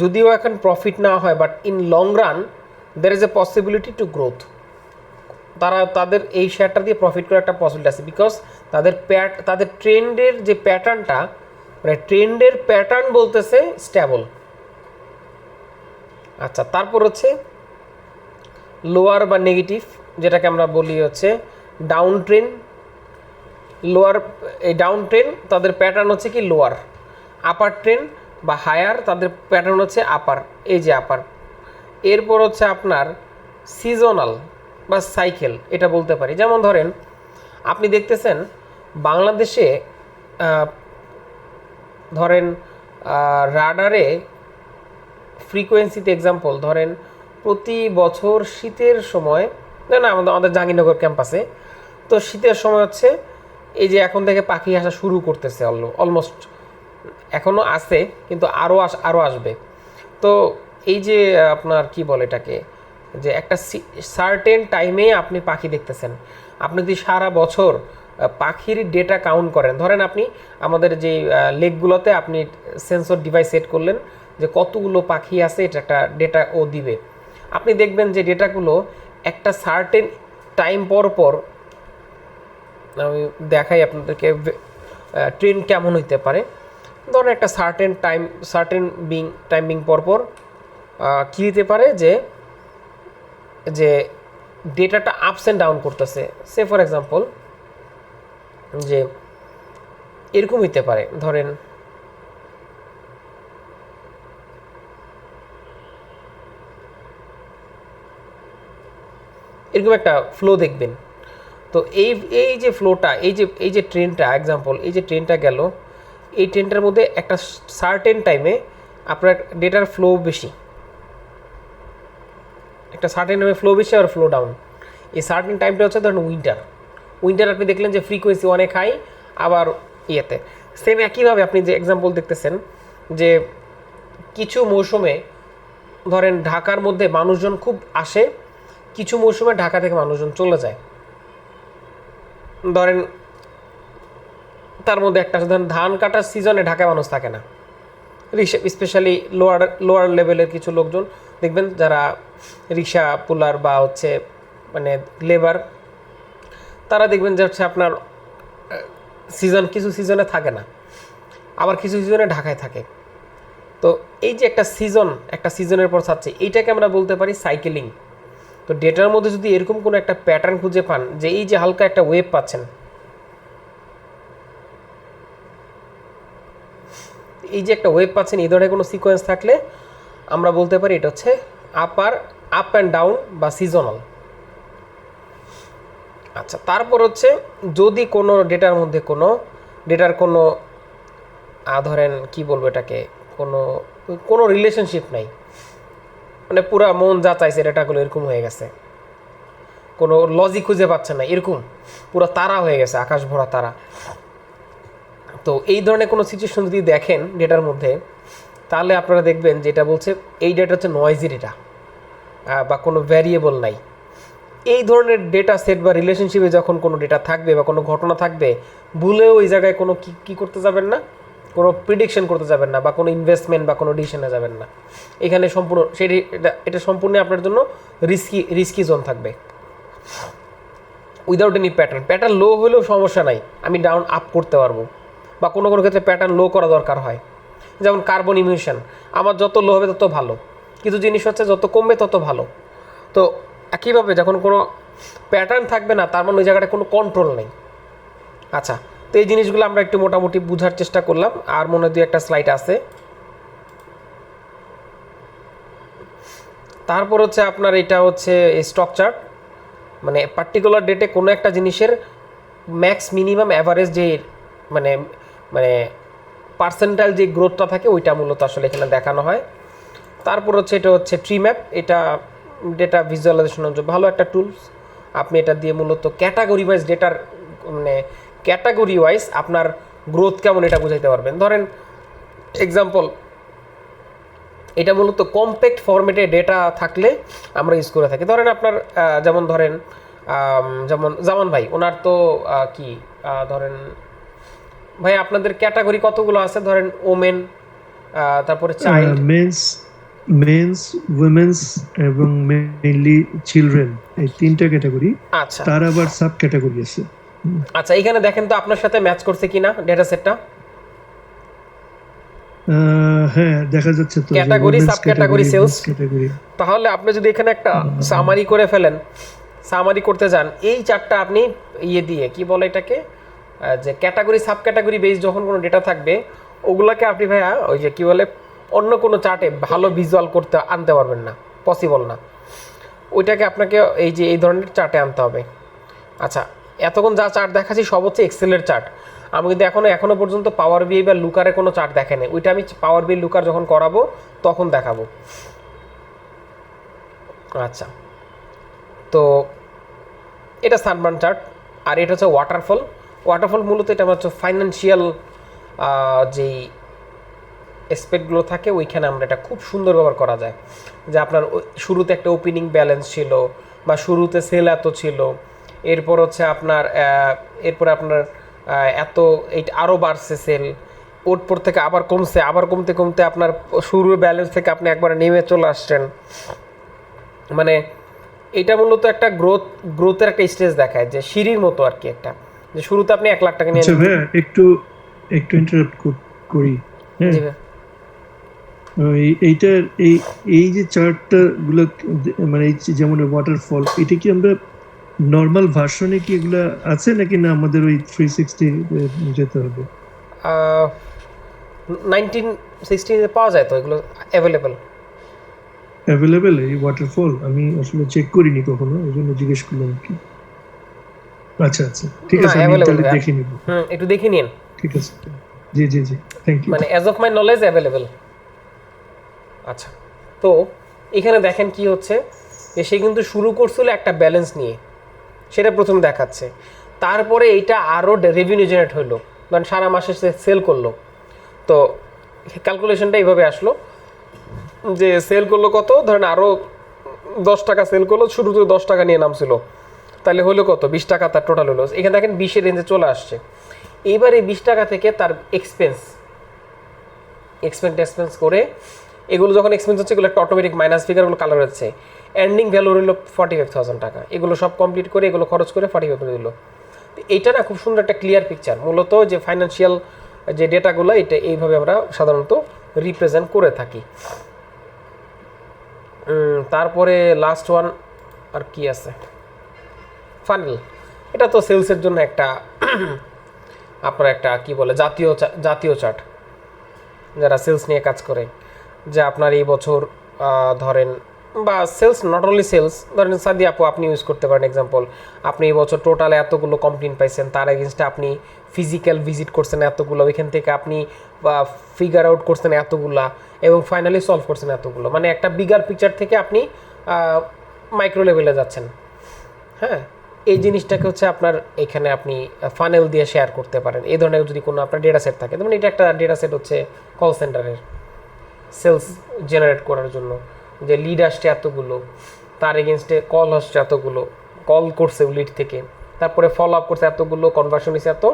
যদিও এখন প্রফিট না হয়, but in long run there is a possibility to growth. তাদের এই শেয়ারটা দিয়ে প্রফিট করার একটা পসিবিলিটি আছে, বিকজ তাদের ট্রেন্ডের যে প্যাটার্নটা, মানে ট্রেন্ডের প্যাটার্ন বলতেছে স্টেবল। আচ্ছা, তারপর হচ্ছে লোয়ার বা নেগেটিভ, যেটাকে আমরা বলি হচ্ছে ডাউন ট্রেন্ড। এই ডাউন ট্রেন্ড তাদের প্যাটার্ন হচ্ছে কি লোয়ার। আপার ট্রেন্ড বা হায়ার তাদের প্যাটার্ন হচ্ছে আপার, এই যে আপার। এরপর হচ্ছে আপনার সিজনাল বা সাইকেল, এটা বলতে পারি। যেমন ধরেন আপনি দেখতেছেন বাংলাদেশে ধরেন রাডারে ফ্রিকোয়েন্সিতে এক্সাম্পল ধরেন প্রতি বছর শীতের সময়, না আমাদের জাহাঙ্গীরনগর ক্যাম্পাসে, তো শীতের সময় হচ্ছে এই যে এখন থেকে পাখি আসা শুরু করতেছে, অলমোস্ট এখনও আছে কিন্তু আরও আসবে। তো এই যে আপনার কি বলে এটাকে, যে একটা সার্টেন টাইমে আপনি পাখি দেখতেছেন। আপনি যদি সারা বছর পাখির ডেটা কাউন্ট করেন, ধরেন আপনি আমাদের যে লেকগুলোতে আপনি সেন্সর ডিভাইস সেট করলেন যে কতগুলো পাখি আছে, এটা একটা ডেটা ও দিবে। আপনি দেখবেন যে ডেটাগুলো একটা সার্টেন টাইম পর আমি দেখাই আপনাদেরকে ট্রেন্ড কেমন হইতে পারে। ধরেন একটা সার্টেন টাইমিং পর কী দিতে পারে, যে ডেটাটা আপস অ্যান্ড ডাউন করতেছে। সে ফর এক্সাম্পল যে এরকম হইতে পারে, ধরেন এরকম একটা ফ্লো দেখবেন। তো এই যে ফ্লোটা, এই যে ট্রেনটা এক্সাম্পল, এই যে ট্রেনটা গেল, এই ট্রেনটার মধ্যে একটা সার্টেন টাইমে আপনার ডেটার ফ্লো বেশি, একটা সার্টেন টাইমে ফ্লো বেশি আর ফ্লো ডাউন। এই সার্টেন টাইমটা হচ্ছে ধরুন উইন্টার আপনি দেখলেন যে ফ্রিকোয়েন্সি অনেক হাই, আবার ইয়েতে সেম একইভাবে আপনি যে এক্সাম্পল দেখতেছেন যে কিছু মৌসুমে ধরেন ঢাকার মধ্যে মানুষজন খুব আসে, কিছু মৌসুমে ঢাকা থেকে মানুষজন চলে যায়। ধরেন তার মধ্যে একটা ধরেন ধান কাটার সিজনে ঢাকায় মানুষ থাকে না, স্পেশালি লোয়ার লেভেলের কিছু লোকজন দেখবেন যারা রিক্সা পুলার বা হচ্ছে মানে লেবার, তারা দেখবেন যে হচ্ছে আপনার কিছু সিজনে থাকে না, আবার কিছু সিজনে ঢাকায় থাকে। তো এই যে একটা সিজনের পর ছাড়ছে, এইটাকে আমরা বলতে পারি সাইকেলিং। তো ডেটার মধ্যে যদি এরকম কোনো একটা প্যাটার্ন খুঁজে পান যে এই যে হালকা একটা ওয়েভ পাচ্ছেন, এই যে একটা ওয়েভ পাচ্ছেন, এই ধরনের কোনো সিকোয়েন্স থাকলে আমরা বলতে পারি এটা হচ্ছে আপ অ্যান্ড ডাউন বা সিজনাল। আচ্ছা, তারপর হচ্ছে যদি কোনো ডেটার কোনো ধরেন কি বলবো এটাকে, কোনো রিলেশনশিপ নাই, মানে পুরা মন যা চাইছে ডেটাগুলো এরকম হয়ে গেছে, কোনো লজিক খুঁজে পাচ্ছে না, এরকম পুরো তারা হয়ে গেছে, আকাশ ভরা তারা। তো এই ধরনের কোনো সিচুয়েশন যদি দেখেন ডেটার মধ্যে, তাহলে আপনারা দেখবেন যেটা বলছে এই ডেটা হচ্ছে নয়েজি ডেটা বা কোনো ভ্যারিয়েবল নাই। এই ধরনের ডেটা সেট বা রিলেশনশিপে যখন কোনো ডেটা থাকবে বা কোনো ঘটনা থাকবে, ভুলেও ওই জায়গায় কোনো কী করতে যাবেন না, কোনো প্রিডিকশন করতে যাবেন না বা কোনো ইনভেস্টমেন্ট বা কোনো ডিসিশনে যাবেন না। এখানে সম্পূর্ণ এটা সম্পূর্ণ আপনার জন্য রিস্কি জোন থাকবে। উইদাউট এনি প্যাটার্ন লো হলেও সমস্যা নাই, আমি ডাউন আপ করতে পারবো, বা কোনো ক্ষেত্রে প্যাটার্ন লো করা দরকার হয়। যেমন কার্বন ইমিশন, আমার যত লো হবে তত ভালো, কিছু জিনিস হচ্ছে যত কমবে তত ভালো। তো একইভাবে যখন কোনো প্যাটার্ন থাকবে না, তার মানে ওই জায়গাটা কোনো কন্ট্রোল নেই। আচ্ছা, তো এই জিনিসগুলো আমরা একটু মোটামুটি বোঝার চেষ্টা করলাম। আর মনে হয় একটা স্লাইড আছে। তারপর হচ্ছে আপনার এটা হচ্ছে স্টক চার্ট, মানে পার্টিকুলার ডেটে কোনো একটা জিনিসের ম্যাক্স মিনিমাম অ্যাভারেজ যে মানে মানে পার্সেন্টাইল যে গ্রোথটা থাকে ওইটা মূলত আসলে এখানে দেখানো হয়। তারপর হচ্ছে এটা হচ্ছে ট্রি ম্যাপ, এটা ডেটা ভিজুয়ালাইজেশনের জন্য ভালো একটা টুলস। আপনি এটা দিয়ে মূলত ক্যাটাগরি ওয়াইজ ডেটার মানে ক্যাটাগরি ওয়াইজ আপনার গ্রোথ কেমন এটা বুঝাইতে পারবেন। ধরেন এক্সাম্পল, এটা মূলত কম্প্যাক্ট ফরম্যাটে ডেটা থাকলে আমরা ইউজ করে থাকি। ধরেন আপনার যেমন জামান ভাই, ওনার তো কি ধরেন ভাই আপনাদের ক্যাটাগরি কতগুলো আছে? ধরেন ওমেন, তারপরে চাইল্ড, মেন্স, উইমেন্স এবং মেইনলি চিলড্রেন, এই তিনটা ক্যাটাগরি। আচ্ছা, তার আবার সাব ক্যাটাগরি আছে। আচ্ছা, এখানে দেখেন তো আপনার সাথে ম্যাচ করছে কিনা ডেটা সেটটা। হ্যাঁ, দেখা যাচ্ছে তো ক্যাটাগরি, সাব ক্যাটাগরি, সেলস। তাহলে আপনি যদি এখানে একটা সামারি করে ফেলেন, সামারি করতে যান, এই চারটা আপনি ইয়ে দিয়ে কি বলে এটাকে, যে ক্যাটাগরি সাব ক্যাটাগরি বেস যখন কোনো ডেটা থাকবে, ওগুলোকে আপনি ভাইয়া ওই যে কি বলে অন্য কোনো চার্টে ভালো ভিজুয়াল করতে আনতে পারবেন না, পসিবল না। ওইটাকে আপনাকে এই যে এই ধরনের চার্টে আনতে হবে। আচ্ছা, এতক্ষণ যা চার্ট দেখাচ্ছি সব হচ্ছে এক্সেলের চার্ট। আমি কিন্তু এখনো পর্যন্ত পাওয়ার বিআই বা লুকারে কোনো চার্ট দেখেনি। ওইটা আমি পাওয়ার বিআই লুকার যখন করাবো তখন দেখাবো। আচ্ছা, তো এটা সানবার্ন চার্ট, আর এটা হচ্ছে ওয়াটারফল মূলত এটা হচ্ছে ফাইন্যান্সিয়াল যেই এসপেক্টগুলো থাকে ওইখানে আমরা এটা খুব সুন্দর ব্যবহার করা যায়। যে আপনার শুরুতে একটা ওপেনিং ব্যালেন্স ছিল বা শুরুতে সেল এত ছিল, এরপর হচ্ছে আপনার এরপরে আপনার এত এইটা আরও বাড়ছে সেল, ওর পর থেকে আবার কমছে, আবার কমতে কমতে আপনার শুরুর ব্যালেন্স থেকে আপনি একবার নেমে চলে আসছেন। মানে এটা মূলত একটা গ্রোথের একটা স্টেজ দেখায়, যে সিঁড়ির মতো আর কি, একটা যে শুরুতে আপনি 1 লাখ টাকা নিয়ে। আচ্ছা ভাই, একটু ইন্টারাপ্ট করি। হ্যাঁ, এইটার এই যে চার্টটা গুলো মানে যেমন ওয়াটারফল, এটা কি আমরা নর্মাল ভার্সনে কি এগুলা আছে নাকি না আমাদের ওই 360 যেতে হবে? 1916 পাওয়া যায় তো, এগুলো অ্যাভেলেবল এই ওয়াটারফল আমি আসলে চেক করিনি কখনো, এই জন্য জিজ্ঞেস করলাম কি। আচ্ছা, ঠিক আছে, আমি তাহলে দেখে নিব। একটু দেখে নিন। ঠিক আছে, জি, থ্যাংক ইউ। মানে as of my knowledge available. আচ্ছা, তো এখানে দেখেন কি হচ্ছে যে সে কিন্তু শুরু করছিল একটা ব্যালেন্স নিয়ে, সেটা প্রথম দেখাচ্ছে। তারপরে এইটা আরও রেভিনিউ জেনারেট হলো, ধরেন সারা মাসে সে সেল করলো, তো ক্যালকুলেশনটা এইভাবে আসলো যে সেল করলো কত, ধরেন আরও 10 টাকা সেল করলো, শুরুতে 10 টাকা নিয়ে নামছিল, তাহলে হলো কত, 20 টাকা তার টোটাল হলো। এখানে দেখেন 20-এর রেঞ্জে চলে আসছে। এইবার এই 20 টাকা থেকে তার এক্সপেন্স করে, এগুলো যখন এক্সপেন্স হচ্ছে, এগুলো একটা অটোমেটিক মাইনাস ফিগারগুলো কালার হচ্ছে, এন্ডিং ভ্যালু হলো 45,000 টাকা। এগুলো সব কমপ্লিট করে এগুলো খরচ করে 45 দিল। এইটা না খুব সুন্দর একটা ক্লিয়ার পিকচার, মূলত যে ফাইন্যান্সিয়াল যে ডেটাগুলো, এটা এইভাবে আমরা সাধারণত রিপ্রেজেন্ট করে থাকি। তারপরে লাস্ট ওয়ান আর কি আছে, ফানেল। এটা তো সেলসের জন্য একটা আপনার একটা কি বলে জাতীয় চার্ট, যারা সেলস নিয়ে কাজ করে, যে আপনার এই বছর ধরেন, বা সেলস নট অনলি সেলস, ধরেন সাদি আপু আপনি ইউজ করতে পারেন এক্সাম্পল, আপনি এই বছর টোটাল এতগুলো কমপ্লেন পাইছেন, তার এগেনস্টে আপনি ফিজিক্যাল ভিজিট করছেন এতগুলো, ওইখান থেকে আপনি ফিগার আউট করছেন এতগুলা, এবং ফাইনালি সলভ করছেন এতগুলো, মানে একটা বিগার পিকচার থেকে আপনি মাইক্রো লেভেলে যাচ্ছেন। হ্যাঁ, এই জিনিসটাকে হচ্ছে আপনার এখানে আপনি ফানেল দিয়ে শেয়ার করতে পারেন। এই ধরনের যদি কোনো আপনার ডেটা সেট থাকে, যেমন এটা একটা ডেটা সেট হচ্ছে কল সেন্টারের সেলস জেনারেট করার জন্য, যে লিড আসছে এতগুলো, তার এগেনস্টে কল আসছে এতগুলো, কল করছে লিড থেকে, তারপরে ফলো আপ করছে এতগুলো, কনভার্সন হয়েছে এত,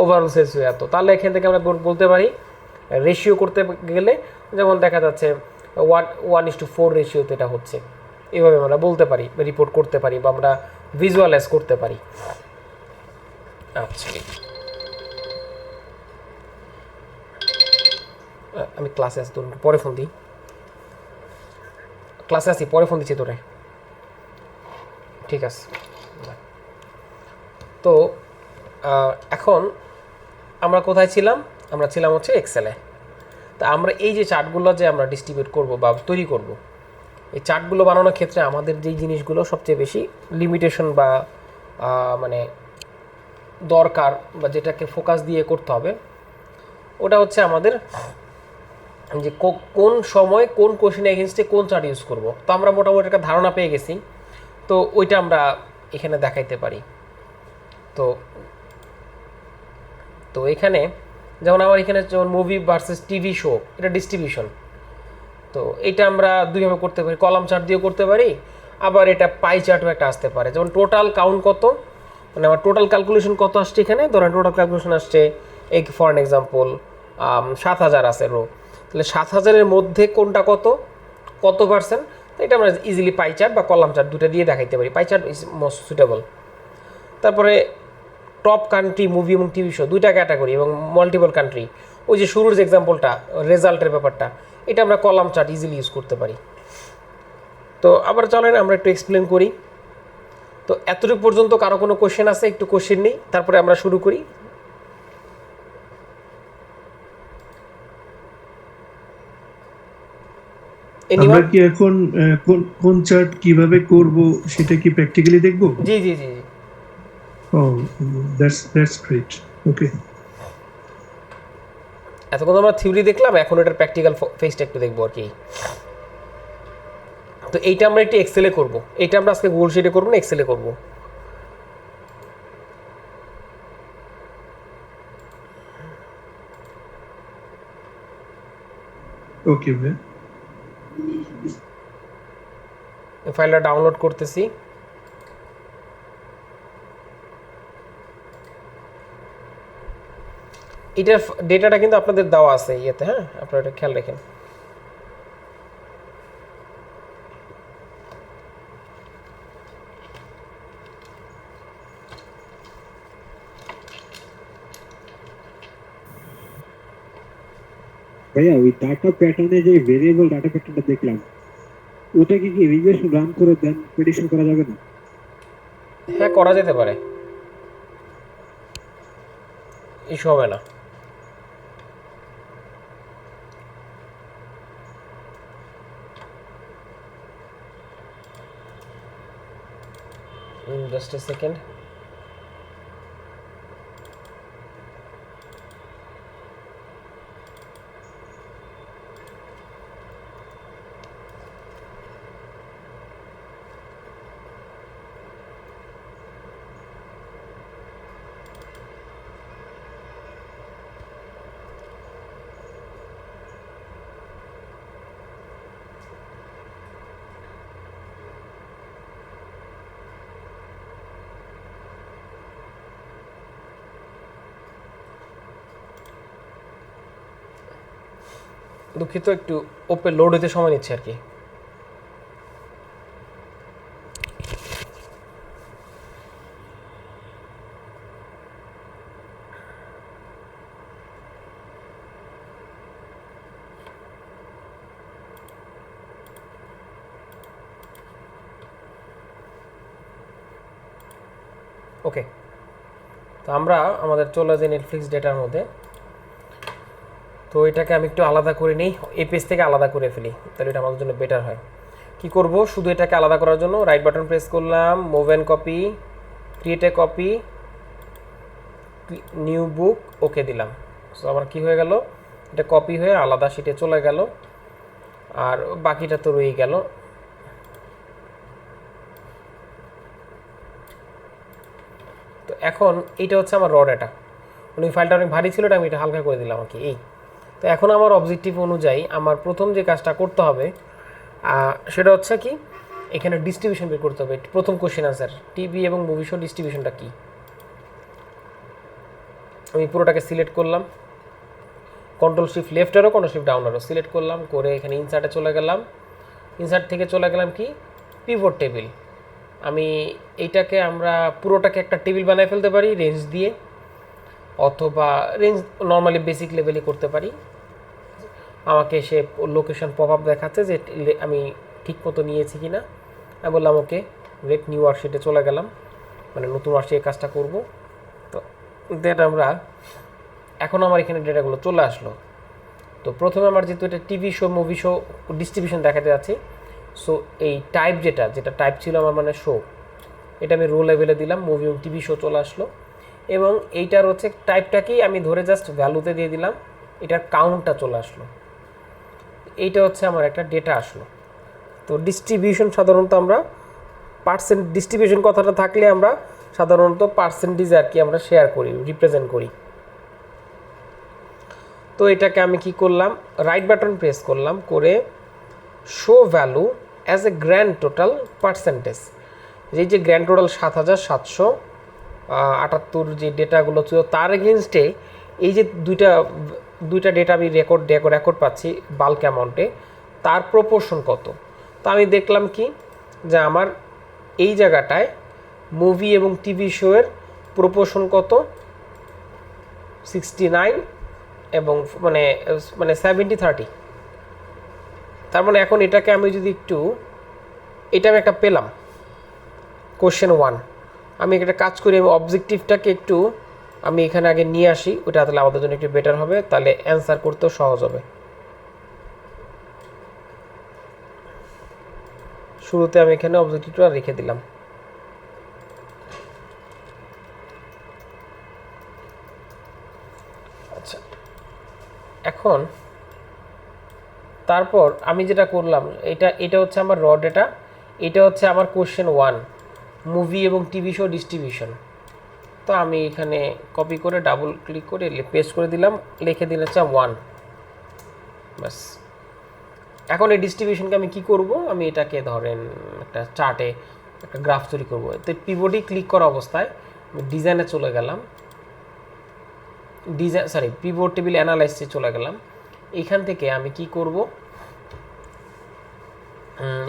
ওভারঅল সেলস হয়ে এত। তাহলে এখান থেকে আমরা বলতে পারি রেশিও করতে গেলে, যেমন দেখা যাচ্ছে 1:4 রেশিওতে এটা হচ্ছে, এইভাবে আমরা বলতে পারি, রিপোর্ট করতে পারি, বা আমরা ভিজুয়ালাইজ করতে পারি। আচ্ছা, আমি ক্লাসে আসি, তোর পরে ফোন দিই, ক্লাসে আসি পরে ফোন দিচ্ছি তোরে, ঠিক আছে। তো এখন আমরা কোথায় ছিলাম, আমরা ছিলাম হচ্ছে এক্সেলে। তা আমরা এই যে চার্টগুলো যে আমরা ডিস্ট্রিবিউট করব বা তৈরি করব, এই চার্টগুলো বানানোর ক্ষেত্রে আমাদের যেই জিনিসগুলো সবচেয়ে বেশি লিমিটেশন বা মানে দরকার, বা যেটাকে ফোকাস দিয়ে করতে হবে, ওটা হচ্ছে আমাদের যে কোন সময় কোন কোশ্চেন এগেনস্টে কোন চার্ট ইউজ করব। তো আমরা মোটামুটি একটা ধারণা পেয়ে গেছি, তো ওইটা আমরা এখানে দেখাইতে পারি। তো তো এখানে যেমন আমার এখানে যেমন মুভি ভার্সেস টিভি শো, এটা ডিস্ট্রিবিউশন। তো এটা আমরা দুইভাবে করতে পারি, কলাম চার্ট দিয়েও করতে পারি, আবার এটা পাই চার্টও একটা আসতে পারে। যেমন টোটাল কাউন্ট কত, মানে আমার টোটাল ক্যালকুলেশন কত আসছে এখানে, ধরেন টোটাল ক্যালকুলেশন আসছে ফর অ্যান এক্সাম্পল 7,000 আছে রো, তাহলে 7,000-এর মধ্যে কোনটা কত কত পার্সেন্ট, তো এটা আমরা ইজিলি পাই চার্ট বা কলাম চার্ট দুটো দিয়ে দেখাইতে পারি। Pie chart is most suitable. তারপরে টপ কান্ট্রি মুভি এবং টিভি শো দুইটা ক্যাটাগরি, এবং মাল্টিপল কান্ট্রি, ওই যে শুরুর যে এক্সাম্পলটা রেজাল্টের ব্যাপারটা, এটা আমরা কলাম চার্ট ইজিলি ইউজ করতে পারি। তো আবার চলেন আমরা একটু এক্সপ্লেন করি। তো এতটুকু পর্যন্ত কারো কোনো কোশ্চেন আছে, একটু কোশ্চেন নেই, তারপরে আমরা শুরু করি। আমরা কি এখন কোন চার্ট কিভাবে করব সেটা কি প্র্যাকটিক্যালি দেখব? জি জি জি জি। ও, দ্যাটস গ্রেট। ওকে, এতক্ষণ আমরা থিওরি দেখলাম, এখন এটার প্র্যাকটিক্যাল ফেসটা একটু দেখবো আর কি। তো এইটা আমরা একটু এক্সেলে করব, এইটা আমরা আজকে গুগল শিটে করবো না, এক্সেলে করবো। ওকে ভাই, ফাইলটা ডাউনলোড করতেছি। এটার ডেটাটা কিন্তু আপনাদের দেওয়া আছে ইয়েতে, হ্যাঁ আপনারা এটা খেয়াল রাখেন। ভাইয়া ওই ডাটা প্যাটার্নে যে ভেরিয়েবল ডাটা প্যাটার্নটা দেখলাম, ওটাকে কি রিগ্রেশন রান করে দেন প্রেডিকশন করা যাবে না? হ্যাঁ করা যেতে পারে, ইস্যু হবে না। Just a second. দুঃখিত, একটু ওপেন লোড হতে সময় নিচ্ছে আর কি। ওকে, তো আমরা আমাদের চলে যাই নেটফ্লিক্স ডেটার মধ্যে। তো এটাকে আমি একটু আলাদা করে নিই, এই পেজ থেকে আলাদা করে ফেলি, তাহলে এটা আমাদের জন্য বেটার হয়। কি করব, শুধু এটাকে আলাদা করার জন্য রাইট বাটন প্রেস করলাম, move and copy, create a copy, new book, okay দিলাম। সো আমার কি হয়ে গেল, এটা কপি হয়ে আলাদা শিটে চলে গেল, আর বাকিটা তো রয়েই গেল। তো এখন এইটা হচ্ছে আমার র ডাটা, মানে ফাইলটা অনেক ভারী ছিল, আমি এটা হালকা করে দিলাম আর কি। এই তো এখন আমার অবজেক্টিভ অনুযায়ী আমার প্রথম যে কাজটা করতে হবে সেটা হচ্ছে কি, এখানে ডিস্ট্রিবিউশন বের করতে হবে। প্রথম কোশ্চেন আনসার, টিভি এবং মুভি শো ডিস্ট্রিবিউশনটা কী। আমি পুরোটাকে সিলেক্ট করলাম, কন্ট্রোল শিফট লেফট আরও কন্ট্রোল শিফট ডাউন আরও সিলেক্ট করলাম, করে এখানে ইনসার্টে চলে গেলাম। ইনসার্ট থেকে চলে গেলাম কি, পিভট টেবিল। আমি এইটাকে আমরা পুরোটাকে একটা টেবিল বানিয়ে ফেলতে পারি রেঞ্জ দিয়ে, অথবা রেঞ্জ নর্মালি বেসিক লেভেলে করতে পারি। আমাকে সে লোকেশন পপ আপ দেখাচ্ছে যে আমি ঠিক মতো নিয়েছি কি না। আমি বললাম ওকে, রেট নিউ ওয়ার্কশিটে চলে গেলাম, মানে নতুন ওয়ার্কশিটে কাজটা করব। তো দেন আমরা এখন আমার এখানে ডেটাগুলো চলে আসলো। তো প্রথমে আমার যেহেতু এটা TV show movie show distribution দেখাতে যাচ্ছি, সো এই টাইপ যেটা টাইপ ছিল আমার মানে শো, এটা আমি রো লেভেলে দিলাম, মুভি এবং টিভি শো চলে আসলো। এবং এইটার হচ্ছে টাইপটাকেই আমি ধরে জাস্ট ভ্যালুতে দিয়ে দিলাম, এটার কাউন্টটা চলে আসলো। এইটা হচ্ছে আমার একটা ডেটা আসলো। তো ডিস্ট্রিবিউশন সাধারণত আমরা পার্সেন্ট, ডিস্ট্রিবিউশন কথাটা থাকলে আমরা সাধারণত পার্সেন্টেজ আর কি আমরা শেয়ার করি, রিপ্রেজেন্ট করি। তো এটাকে আমি কি করলাম, রাইট বাটন প্রেস করলাম, করে show value as a grand total percentage. এই যে গ্র্যান্ড টোটাল 7778 যে ডেটাগুলো ছিল তার এগেনস্টে এই যে দুইটা ডেটা আমি রেকর্ড পাচ্ছি বাল্ক অ্যামাউন্টে, তার প্রপোর্শন কত। তো আমি দেখলাম কি, যে আমার এই জায়গাটায় মুভি এবং টিভি শোয়ের প্রপোর্শন কত, 69 এবং মানে 70-30। তার মানে এখন এটাকে আমি যদি একটু, এটা আমি একটা পেলাম কোশ্চেন 1, আমি একটা কাজ করি, আমি অবজেক্টিভটাকে একটু আমি এখানে আগে নিয়ে আসি, ওটা তাহলে আমাদের জন্য একটু বেটার হবে, তাহলে অ্যান্সার করতেও সহজ হবে। শুরুতে আমি এখানে অবজেক্টিভটা রেখে দিলাম। আচ্ছা, এখন তারপর আমি যেটা করলাম, এটা হচ্ছে আমার র ডেটা, এটা হচ্ছে আমার কোশ্চেন 1, মুভি এবং টিভি শো ডিস্ট্রিবিউশন। তো আমি এখানে কপি করে ডাবল ক্লিক করে পেস্ট করে দিলাম, লিখে দিলে হচ্ছে 1, বাস। এখন এই ডিস্ট্রিবিউশনকে আমি কি করব, আমি এটাকে ধরেন একটা চার্টে একটা গ্রাফ তৈরি করব। তো পিভটে ক্লিক করা অবস্থায় আমি ডিজাইনে চলে গেলাম, পিভট টেবিল অ্যানালাইসিসে চলে গেলাম। এখান থেকে আমি কি করব,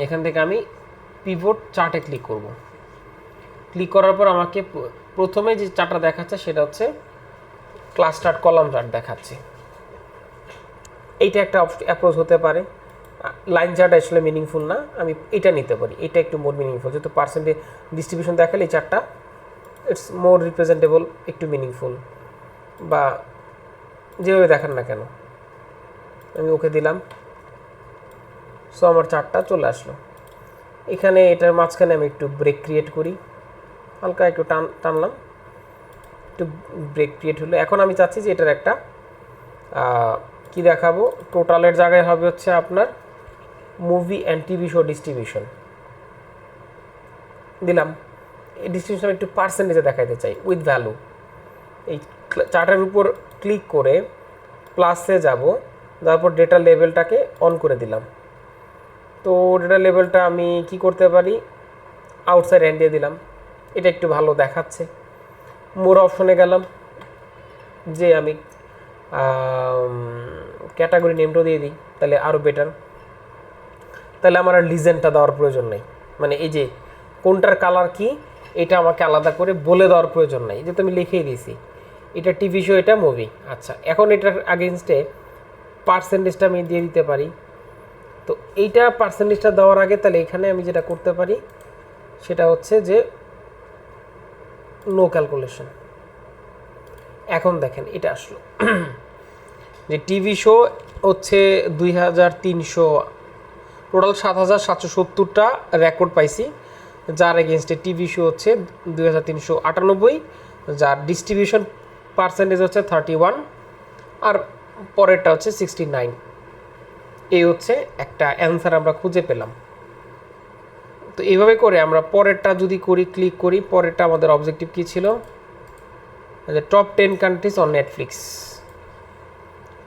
এখান থেকে আমি পিভট চার্টে ক্লিক করব। ক্লিক করার পর আমাকে প্রথমে যে চার্টটা দেখাচ্ছে সেটা হচ্ছে ক্লাস্টার কলাম চার্ট দেখাচ্ছে। এইটা একটা অ্যাপ্রোচ হতে পারে। লাইন চার্ট আসলে মিনিংফুল না, আমি এটা নিতে পারি, এটা একটু মোর মিনিংফুল, যেহেতু পার্সেন্টেজ ডিস্ট্রিবিউশন দেখালে এই চার্টটা ইটস মোর রিপ্রেজেন্টেবল, একটু মিনিংফুল, বা যেভাবে দেখান না কেন। আমি ওকে দিলাম, সো আমার চার্টটা চলে আসলো। এখানে এটার মাঝখানে আমি একটু ব্রেক ক্রিয়েট করি, হালকা একটু টানলাম, একটু ব্রেক ক্রিয়েট হলো। এখন আমি চাচ্ছি যে এটার একটা কি দেখাবো, টোটালের জায়গায় হবে হচ্ছে আপনার movie and TV show distribution দিলাম। এই ডিস্ট্রিবিউশন একটু পার্সেন্টেজে দেখাইতে চাই উইথ ভ্যালু। এই চার্টের উপর ক্লিক করে প্লাসে যাব, তারপর ডেটা লেভেলটাকে অন করে দিলাম। তো ডেটা লেভেলটা আমি কি করতে পারি, আউটসাইড হ্যান্ড দিয়ে দিলাম, এটা একটু ভালো দেখাচ্ছে। মোর অপশনে গেলাম, যে আমি ক্যাটাগরি নেমটাও দিয়ে দিই, তাহলে আরও বেটার। তাহলে আমার আর লিজেন্ডটা দেওয়ার প্রয়োজন নেই, মানে এই যে কোনটার কালার কি এটা আমাকে আলাদা করে বলে দেওয়ার প্রয়োজন নেই, যেহেতু আমি লিখেই দিয়েছি এটা টিভি শো, এটা মুভি। আচ্ছা, এখন এটার আগেনস্টে পার্সেন্টেজটা আমি দিয়ে দিতে পারি। তো এইটা পার্সেন্টেজটা দেওয়ার আগে তাহলে এখানে আমি যেটা করতে পারি সেটা হচ্ছে যে নো ক্যালকুলেশন। এখন দেখেন এটা আসলো যে টিভি শো হচ্ছে 2300, টোটাল 7770টা রেকর্ড পাইছি, যার এগেনস্টে টিভি শো হচ্ছে 2398, যার ডিস্ট্রিবিউশন পার্সেন্টেজ হচ্ছে 31, আর পরেরটা হচ্ছে 69। এই হচ্ছে একটা অ্যান্সার আমরা খুঁজে পেলাম। তো এইভাবে করে আমরা পরেরটা যদি করি, ক্লিক করি, পরেরটা আমাদের অবজেক্টিভ কী ছিল, যে top 10 countries on Netflix,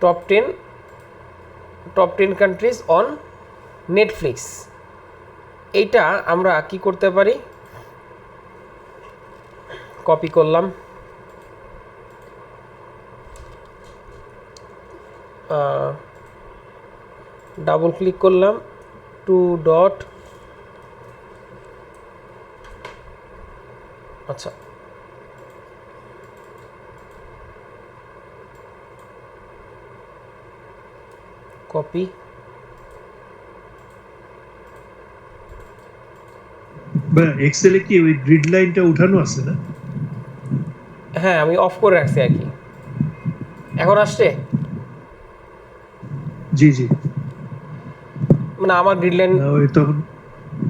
top 10 countries on Netflix. এইটা আমরা কি করতে পারি, কপি করলাম, ডাবল ক্লিক করলাম, 2 ডট, আচ্ছা কপি, বা এক্সেলে কি ওই গ্রিড লাইনটা উঠানো আছে না? হ্যাঁ আমি অফ করে রাখছি আর কি। এখন আসছে, জি জি, মানে আমার গ্রিড লাইন, না, ওই তখন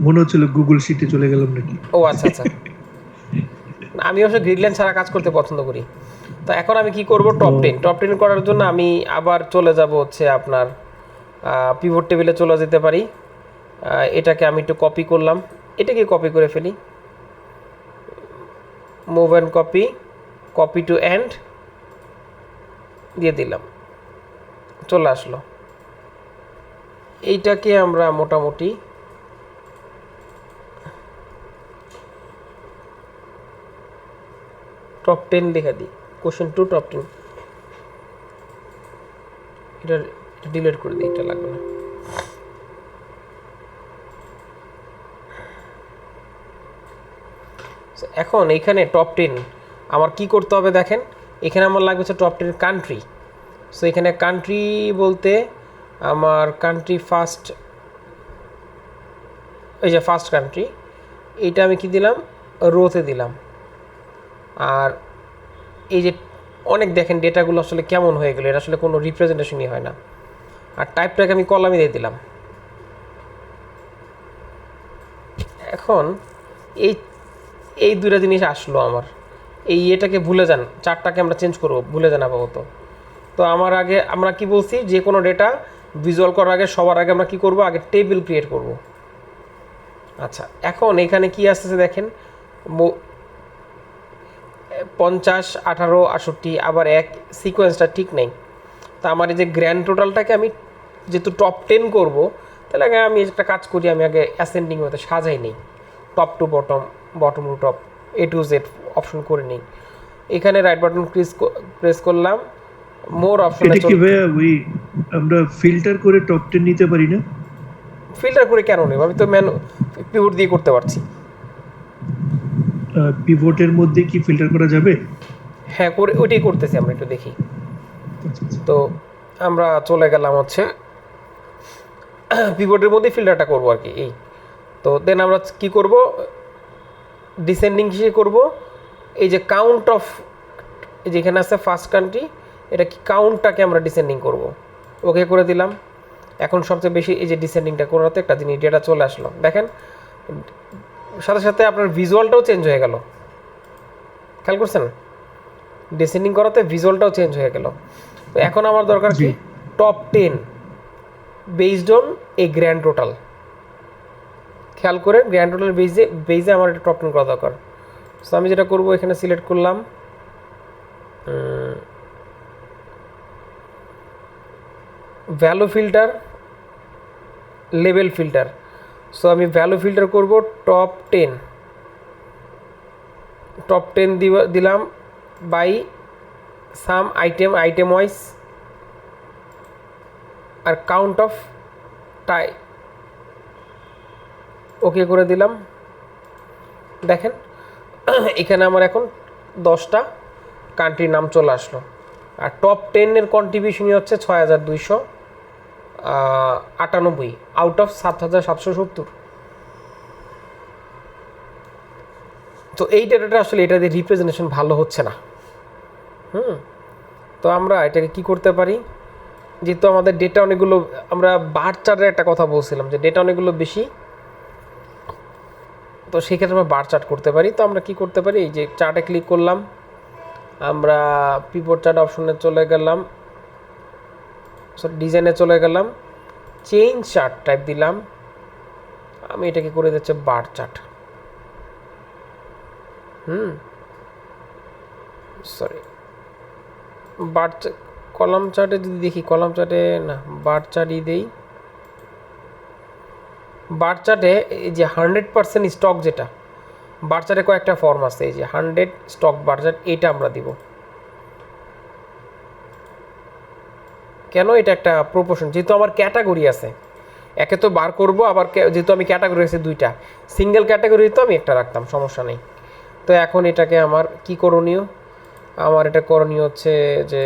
মনে হচ্ছিল গুগল শিটে চলে গেলাম নাকি। ও আচ্ছা আচ্ছা, না, আমি অবশ্য গ্রিড লাইন ছাড়া কাজ করতে পছন্দ করি। তো এখন আমি কি করব, টপ 10 করার জন্য আমি আবার চলে যাব হচ্ছে আপনার পিভট টেবিলে চলে যেতে পারি। এটাকে আমি একটু কপি করলাম, এটাকে কপি করে ফেলি, move and copy, copy to end দিয়ে দিলাম, চলে আসলো। এইটাকে আমরা মোটামুটি টপ 10 লিখে দিই, কোশ্চেন 2 টপ 10। এটা ডিলিট করে দিই, এটা লাগবে না। এখন এইখানে টপ 10 আমার কি করতে হবে দেখেন, এখানে আমার লাগবে হচ্ছে টপ 10 কান্ট্রি। সো এখানে কান্ট্রি বলতে আমার কান্ট্রি ফার্স্ট, এই যে ফার্স্ট কান্ট্রি, এইটা আমি কি দিলাম, রোতে দিলাম। আর এই যে অনেক দেখেন ডেটাগুলো আসলে কেমন হয়ে গেলো, এটা আসলে কোনো রিপ্রেজেন্টেশনই হয় না। আর টাইপটাকে আমি কলামে দিয়ে দিলাম। এখন এই দুইটা জিনিস আসলো আমার, এই এটাকে ভুলে যান, চারটাকে আমরা চেঞ্জ করবো, ভুলে যান আপাতত। তো আমার আগে আমরা কি বলছি, যে কোনো ডেটা ভিজুয়াল করার আগে সবার আগে আমরা কি করব, আগে টেবিল ক্রিয়েট করব। আচ্ছা, এখন এখানে কি আসতেছে দেখেন, 50, 18, 68, আবার এক সিকোয়েন্সটা ঠিক নেই। তা আমার এই যে গ্র্যান্ড টোটালটাকে আমি যেহেতু টপ 10 করব, তাহলে আগে আমি একটা কাজ করি, আমি আগে অ্যাসেন্ডিং হতে সাজাই নিই, top to bottom, bottom to top, A to Z option করে নিই। এখানে রাইট বাটন প্রেস করলাম, মোর অপশনে এটা কি ভাইয়া ওই আমরা ফিল্টার করে টপ 10 নিতে পারি না? ফিল্টার করে কেন নেব, আমি তো পিভট দিয়ে করতে পারছি। পিভটের মধ্যে কি ফিল্টার করা যাবে? হ্যাঁ, করে ওইটাই করতেছি আমরা, একটু দেখি। আচ্ছা, আচ্ছা। তো আমরা চলে গেলাম হচ্ছে পিভটের মধ্যে ফিল্টারটা করব আর কি। এই তো দেন আমরা কি করব, ডিসেন্ডিং হিসেবে করব। এই যে কাউন্ট অফ, এই যেখানে আছে ফার্স্ট কান্ট্রি, এটা কি কাউন্টটাকে আমরা ডিসেন্ডিং করব, ওকে করে দিলাম। এখন সবচেয়ে বেশি এই যে ডিসেন্ডিংটা করাতে একটা জিনিস ডেটা চলে আসলো, দেখেন সাথে সাথে আপনার ভিজুয়ালটাও চেঞ্জ হয়ে গেল, খেয়াল করছেন, ডিসেন্ডিং করাতে ভিজুয়ালটাও চেঞ্জ হয়ে গেল। তো এখন আমার দরকার কি, top 10 based on a grand total. খেয়াল করে গ্র্যান্ড টোটাল বেজে আমার একটা টপ 10 করা দরকার। সো আমি যেটা করব, এখানে সিলেক্ট করলাম ভ্যালু ফিল্টার, লেভেল ফিল্টার। সো আমি ভ্যালু ফিল্টার করব টপ 10 দিলাম বাই সাম আইটেম ওয়াইজ আর কাউন্ট অফ টাই ওকে করে দিলাম। দেখেন এখানে আমার এখন 10টা কান্ট্রির নাম চলে আসলো। আর টপ 10-এর কন্ট্রিবিউশনই হচ্ছে 6298 আউট অফ 7770। তো এই ডেটাটা আসলে এটা দিয়ে রিপ্রেজেন্টেশন ভালো হচ্ছে না। তো আমরা এটাকে কি করতে পারি, যেহেতু আমাদের ডেটা অনেকগুলো, আমরা বার চার্টের একটা কথা বলছিলাম যে ডেটা অনেকগুলো বেশি, তো সেক্ষেত্রে আমরা বার চার্ট করতে পারি। তো আমরা কি করতে পারি, এই যে চার্টে ক্লিক করলাম, আমরা পিভট চার্ট অপশনে চলে গেলাম, সরি ডিজাইনে চলে গেলাম, চেঞ্জ চার্ট টাইপ দিলাম, আমি এটাকে করে দিচ্ছি বার চার্ট। সরি বার কলাম চার্টে যদি দেখি, কলাম চার্টে না, বার চার্টই দেই। বার চার্টে এই যে 100% স্টক, যেটা বার চার্টে কয়েকটা ফর্ম আছে, এই যে 100 স্টক বার চার্ট, এইটা আমরা দিব। কেন, এটা একটা প্রপোর্শন, যেহেতু আমার ক্যাটাগরি আছে, একে তো বার করব, আবার যেহেতু আমি ক্যাটাগরি আছে দুইটা, সিঙ্গেল ক্যাটাগরি তো আমি একটা রাখতাম, সমস্যা নেই। তো এখন এটাকে আমার কি করণীয়, আমার এটা করণীয় হচ্ছে যে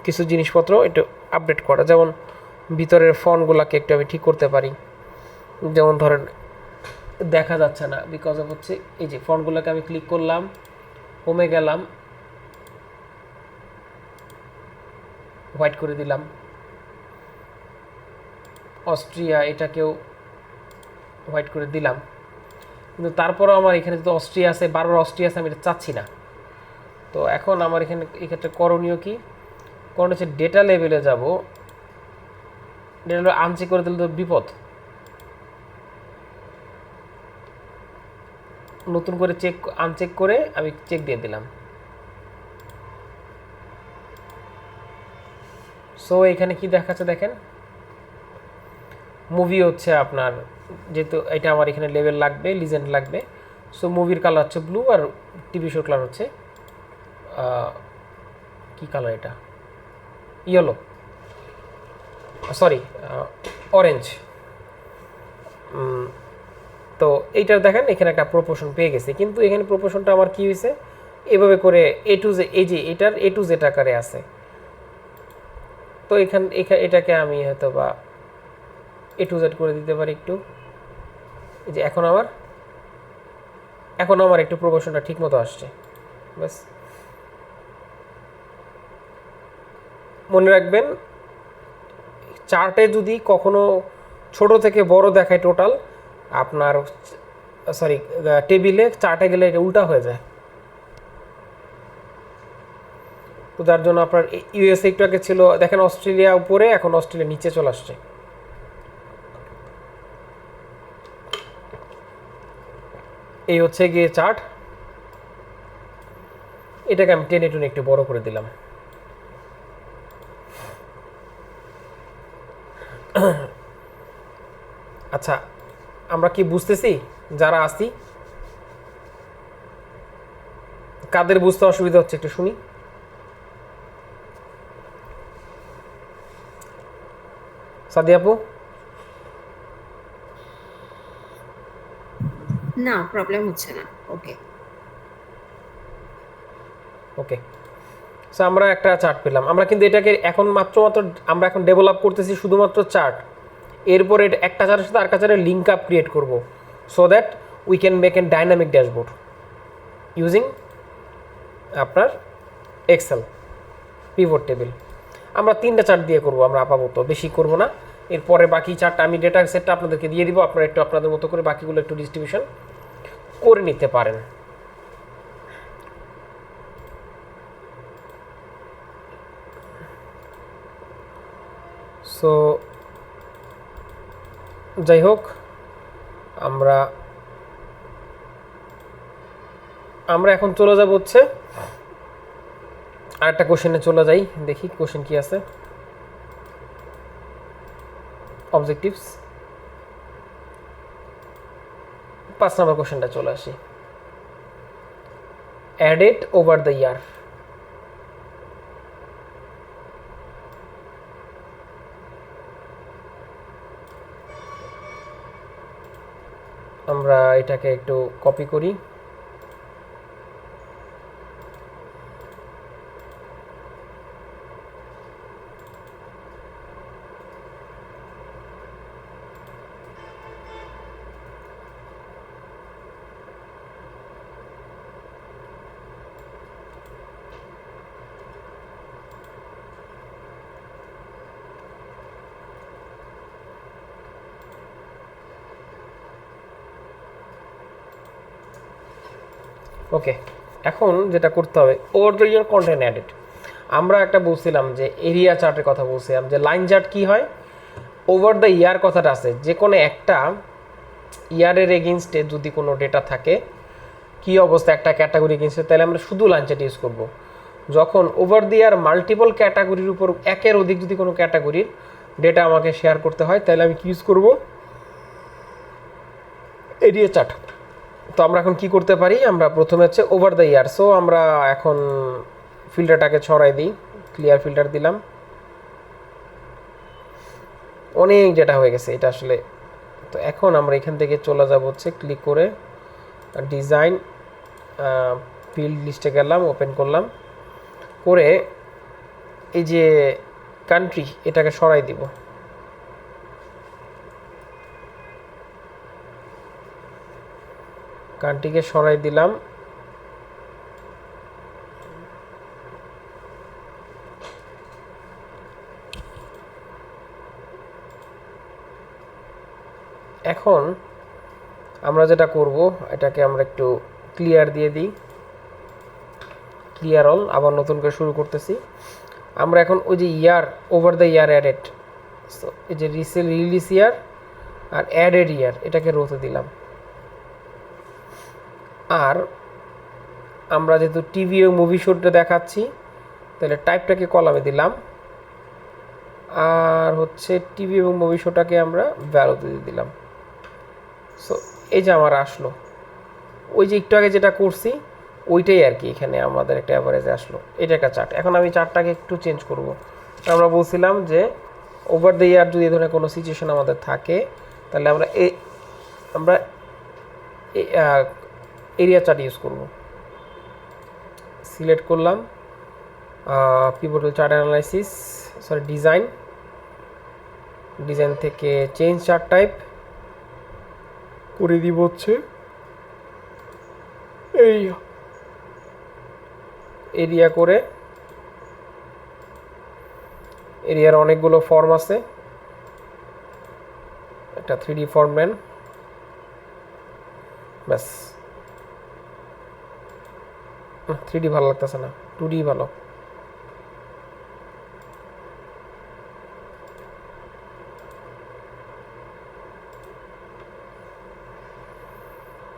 কিছু জিনিসপত্র একটু আপডেট করা, যেমন ভিতরের ফন্টগুলোকে একটু আমি ঠিক করতে পারি। যেমন ধরেন দেখা যাচ্ছে না বিকজ অফ হচ্ছে এই যে ফন্টগুলোকে আমি ক্লিক করলাম, হোমে গেলাম, হোয়াইট করে দিলাম। অস্ট্রিয়া এটাকেও হোয়াইট করে দিলাম, কিন্তু তারপরেও আমার এখানে যদি অস্ট্রিয়া আছে, বারবার অস্ট্রিয়া আছে, আমি এটা চাচ্ছি না। তো এখন আমার এখানে এক্ষেত্রে করণীয় কি, কারণ হচ্ছে ডেটা লেভেলে যাব, ডেটা লেভেল আনচেক করে দিলে তো বিপদ, নতুন করে আনচেক করে আমি চেক দিয়ে দিলাম। সো এখানে কি দেখাচ্ছে দেখেন, মুভি হচ্ছে আপনার, যেহেতু এটা আমার এখানে লেভেল লাগবে, লিজেন্ড লাগবে, সো মুভির কালার হচ্ছে ব্লু, আর টিভি শোর কালার হচ্ছে কি কালার, এটা ইয়েলো, সরি অরেঞ্জ। তো এইটার দেখেন এখানে একটা প্রপোর্শন পেয়ে গেছে, কিন্তু এখানে প্রপোর্শনটা আমার কি হয়েছে, এভাবে করে এ টু জে, এই যে এটার এ টু জেড আকারে আছে। তো এটাকে আমি হয়তো বা এ টু জেড করে দিতে পারি একটু, এই যে এখন আমার একটু প্রপোর্শনটা ঠিক মতো আসছে। ব্যাস, মনে রাখবেন চার্টে যদি কখনো ছোট থেকে বড় দেখায় টোটাল আপনার, সরি টেবিলে, চার্টে গেলে এটা উল্টা হয়ে যায়। তো যার জন্য আপনার ইউএসএ একটু আগে ছিল, দেখেন অস্ট্রেলিয়া উপরে, এখন অস্ট্রেলিয়া নিচে চলে আসছে। এই হচ্ছে গিয়ে চার্ট, এটাকে আমি টেনে টুনে একটু বড় করে দিলাম। আচ্ছা, আমরা কি বুঝতেছি যারা আসি, কাদের বুঝতে অসুবিধা হচ্ছে একটু শুনি। সাদি আপু? না, প্রবলেম হচ্ছে না। ওকে ওকে, সো আমরা একটা চার্ট পেলাম। আমরা কিন্তু এটাকে এখন মাত্র আমরা এখন ডেভেলপ করতেছি শুধুমাত্র চার্ট, এরপর এটা একটা চার্টের সাথে আরেকটা চার্টের লিঙ্ক আপ ক্রিয়েট করব, so that we can make N dynamic dashboard using আপনার এক্সেল পিভট টেবিল। আমরা 3টা চার্ট দিয়ে করব, আমরা আপাতত বেশি করব না। এরপরে বাকি চার্টটা আমি ডেটা সেটটা আপনাদেরকে দিয়ে দিব, আপনারা একটু আপনাদের মতো করে বাকিগুলো একটু ডিস্ট্রিবিউশন করে নিতে পারেন। সো যাই হোক, আমরা এখন চলে যাব হচ্ছে আরেকটা কোশ্চেনে চলে যাই, দেখি কোশ্চেন কি আছে। অবজেক্টিভস 5 নম্বর কোশ্চেনটা চলে আসি। অ্যাডেড ওভার দ্য ইয়ার, আমরা এটাকে একটু কপি করি, ওকে। এখন যেটা করতে হবে, over the year content added, আমরা একটা বলছিলাম যে এরিয়া চার্টের কথা বলছিলাম যে লাইন চার্ট কী হয়, ওভার দ্য ইয়ার কথাটা আছে, যে কোনো একটা ইয়ারের এগেনস্টে যদি কোনো ডেটা থাকে, কী অবস্থা একটা ক্যাটাগরি এগেনস্টে, তাহলে আমরা শুধু লাইন চার্ট ইউজ করবো। যখন ওভার দ্য ইয়ার মাল্টিপল ক্যাটাগরির উপর একের অধিক যদি কোনো ক্যাটাগরির ডেটা আমাকে শেয়ার করতে হয়, তাহলে আমি কি ইউজ করবো, এরিয়া চার্ট। তো আমরা এখন কি করতে পারি, আমরা প্রথমে হচ্ছে ওভার দ্য ইয়ার, সো আমরা এখন ফিল্টারটাকে ছড়াই দিই, ক্লিয়ার ফিল্টার দিলাম, অনেক ডেটা হয়ে গেছে এটা আসলে। তো এখন আমরা এখান থেকে চলে যাব হচ্ছে ক্লিক করে ডিজাইন ফিল্ড লিস্টে গেলাম, ওপেন করলাম, করে এই যে কান্ট্রি এটাকে সরাই দিব, কান্ট্রিকে সরাই দিলাম। এখন আমরা যেটা করব, এটাকে আমরা একটু ক্লিয়ার দিয়ে দিই, ক্লিয়ার অল, আবার নতুন করে শুরু করতেছি। আমরা এখন ওই যে year, over the year added, so এই যে রিলিজ ইয়ার আর অ্যাডেড ইয়ার, এটাকে রোতে দিলাম। আর আমরা যেহেতু টিভি ও মুভি শোটা দেখাচ্ছি, তাহলে টাইপটাকে কলামে দিলাম, আর হচ্ছে টিভি এবং মুভি শোটাকে আমরা ভ্যালুতে দিয়ে দিলাম। সো এই যে আমার আসলো, ওই যে একটু আগে যেটা করছি ওইটাই আর কি, এখানে আমাদের একটা অ্যাভারেজ আসলো, এটা একটা চার্ট। এখন আমি চার্টটাকে একটু চেঞ্জ করব। আমরা বলছিলাম যে ওভার দ্য ইয়ার যদি এই ধরনের কোনো সিচুয়েশন আমাদের থাকে, তাহলে আমরা এরিয়া চার্ট ইউজ করব। সিলেক্ট করলাম pivot chart analysis, sorry design, design থেকে চেঞ্জ চার্ট টাইপ করে দিব হচ্ছে এরিয়া করে। এরিয়ার অনেকগুলো ফর্ম আছে, একটা 3D ফর্ম নেন, ব্যাস। 3D ভালো লাগতেছে না, 2D ভালো।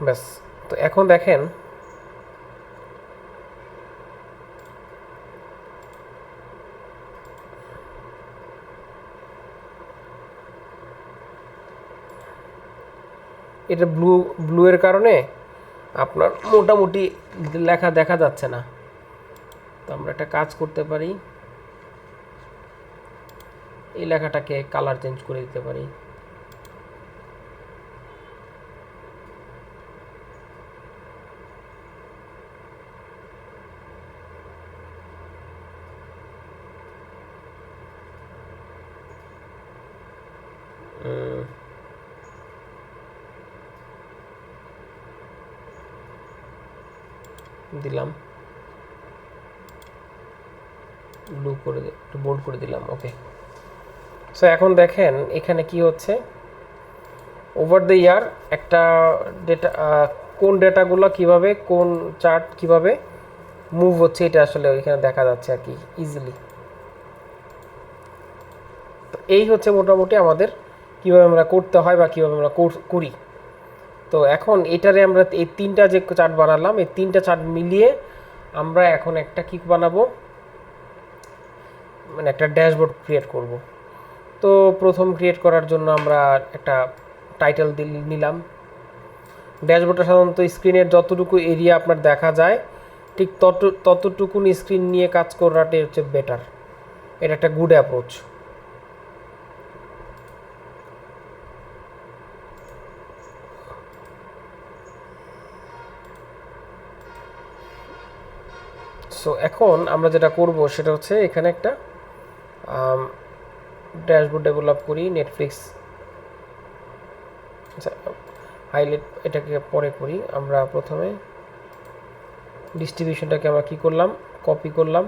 ব্যাস। তো এখন দেখেন এটা ব্লু এর কারণে আপনার মোটামুটি লেখা দেখা যাচ্ছে না। তো আমরা একটা কাজ করতে পারি, এই লেখাটাকে কালার চেঞ্জ করে দিতে পারি। দিলাম ব্লু করে, একটু বোল্ড করে দিলাম, ওকে। সো এখন দেখেন এখানে কি হচ্ছে, ওভার দ্য ইয়ার একটা ডেটা, কোন ডেটাগুলো কিভাবে, কোন চার্ট কিভাবে মুভ হচ্ছে, এটা আসলে ওইখানে দেখা যাচ্ছে আর কি ইজিলি। তো এই হচ্ছে মোটামুটি আমাদের কিভাবে আমরা করতে হয় বা কিভাবে আমরা করি। তো এখন এটারে আমরা এই তিনটা যে চার্ট বানালাম, এই তিনটা চার্ট মিলিয়ে আমরা এখন একটা কি বানাবো, মানে একটা ড্যাশবোর্ড ক্রিয়েট করব। তো প্রথম ক্রিয়েট করার জন্য আমরা একটা টাইটেল নিলাম। ড্যাশবোর্ডটা সাধারণত স্ক্রিনের যতটুকু এরিয়া আপনার দেখা যায় ঠিক ততটুকুন স্ক্রিন নিয়ে কাজ করাটাই হচ্ছে বেটার, এটা একটা গুড অ্যাপ্রোচ। সো এখন আমরা যেটা করব সেটা হচ্ছে এখানে একটা ড্যাশবোর্ড ডেভেলপ করি নেটফ্লিক্স। আচ্ছা, হাইলাইট এটাকে পরে করি। আমরা প্রথমে ডিস্ট্রিবিউশনটাকে আমরা কি করলাম, কপি করলাম,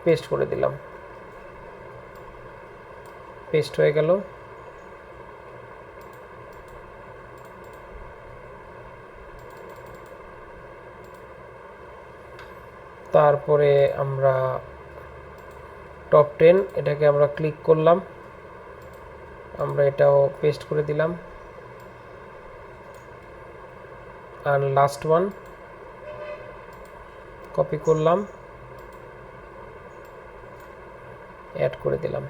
পেস্ট করে দিলাম, পেস্ট হয়ে গেল। তারপরে আমরা টপ 10 এটাকে আমরা ক্লিক করলাম, আমরা এটাও পেস্ট করে দিলাম। আর লাস্ট ওয়ান কপি করলাম, অ্যাড করে দিলাম।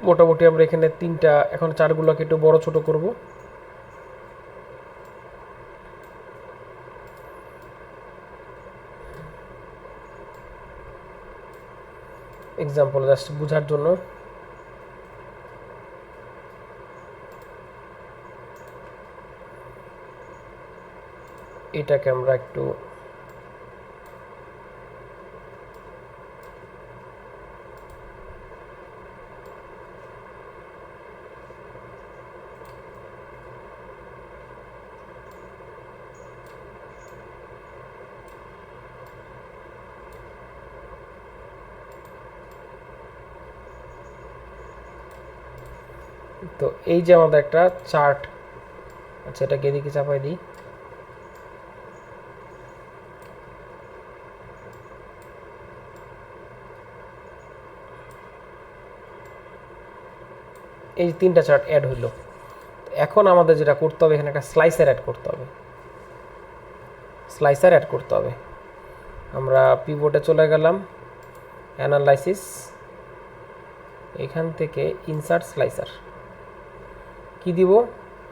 মোটামুটি আমরা এখানে তিনটা, এখন চারগুলোকে একটু বড় ছোট করব। এক্সাম্পল জাস্ট বোঝার জন্য। এটাকে আমরা একটু তো এই যে আমাদের একটা চার্ট, আচ্ছা এটাকে এদিকে চাপাই দিই। এই তিনটা চার্ট অ্যাড হইল। এখন আমাদের যেটা করতে হবে, এখানে একটা স্লাইসার অ্যাড করতে হবে। স্লাইসার অ্যাড করতে হবে। আমরা পিভটে চলে গেলাম, অ্যানালাইসিস, এখান থেকে ইনসার্ট স্লাইসার। কি দিব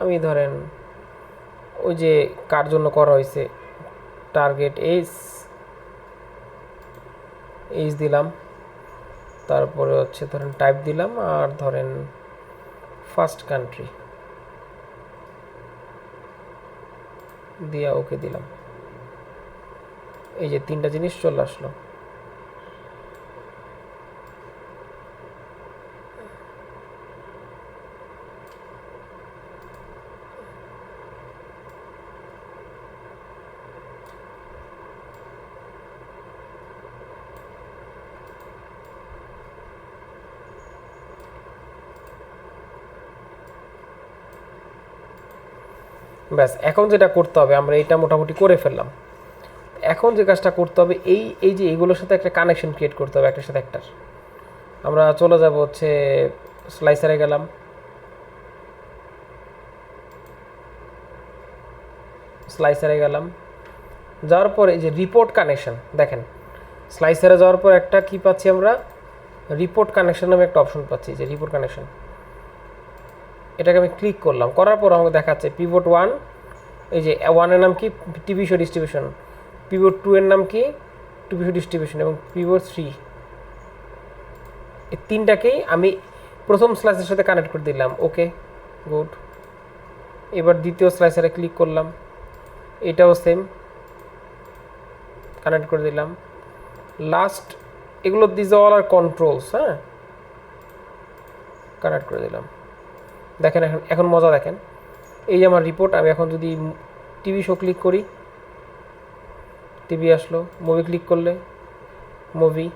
আমি, ধরেন ওই যে কার জন্য করা হয়েছে টার্গেট এইজ দিলাম, তারপরে হচ্ছে ধরেন টাইপ দিলাম, আর ধরেন ফার্স্ট কান্ট্রি দিয়া ওকে দিলাম। এই যে তিনটা জিনিস চলে আসলো। ব্যাস, এখন যেটা করতে হবে, আমরা এটা মোটামুটি করে ফেললাম। এখন যে কাজটা করতে হবে, এই যে এইগুলোর সাথে একটা কানেকশন ক্রিয়েট করতে হবে, একটার সাথে একটার। আমরা চলে যাব হচ্ছে স্লাইসারে গেলাম, যাওয়ার পর এই যে রিপোর্ট কানেকশন দেখেন, স্লাইসারে যাওয়ার পর একটা কি পাচ্ছি আমরা, রিপোর্ট কানেকশন নামে একটা অপশন পাচ্ছি, যে রিপোর্ট কানেকশন। এটাকে আমি ক্লিক করলাম, করার পর আমাকে দেখাচ্ছে পিভট 1, এই যে 1 এর নাম কি, টিভি শো ডিস্ট্রিবিউশন, পিভট 2 এর নাম কি, টিভি শো ডিস্ট্রিবিউশন, এবং পিভট 3, এই তিনটাকেই আমি প্রথম স্লাইসের সাথে কানেক্ট করে দিলাম। ওকে, গুড। এবার দ্বিতীয় স্লাইসারে ক্লিক করলাম, এটাও সেম কানেক্ট করে দিলাম। লাস্ট এগুলো দিস অল আর কন্ট্রোলস, হ্যাঁ, কানেক্ট করে দিলাম। দেখেন এখন মজা দেখেন, এই যে আমার রিপোর্ট। আমি এখন যদি টিভি শো ক্লিক করি, টিভি আসলো, মুভি ক্লিক করলে মুভি,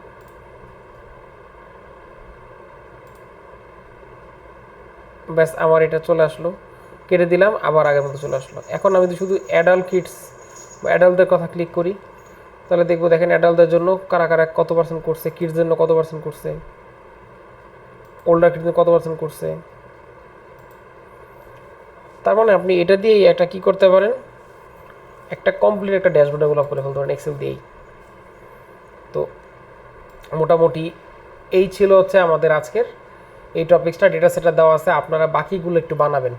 ব্যাস আমার এটা চলে আসলো। কেটে দিলাম, আবার আগের মতো চলে আসলো। এখন আমি যদি শুধু অ্যাডাল্ট কিডস বা অ্যাডাল্টদের কথা ক্লিক করি, তাহলে দেখবো দেখেন অ্যাডাল্টদের জন্য কারা কারা কত পার্সেন্ট করছে, কিডসদের জন্য কত পার্সেন্ট করছে, ওল্ডার কিডসদের কত পার্সেন্ট করছে। তার মানে আপনি এটা দিয়েই একটা কি করতে পারেন, একটা কমপ্লিট একটা ড্যাশবোর্ড ডেভেলপ করে ফেলতে পারেন এক্সেল দিয়েই। তো মোটামুটি এই ছিল হচ্ছে আমাদের আজকের এই টপিক্সটা। ডেটা সেটটা দেওয়া আছে, আপনারা বাকিগুলো একটু বানাবেন।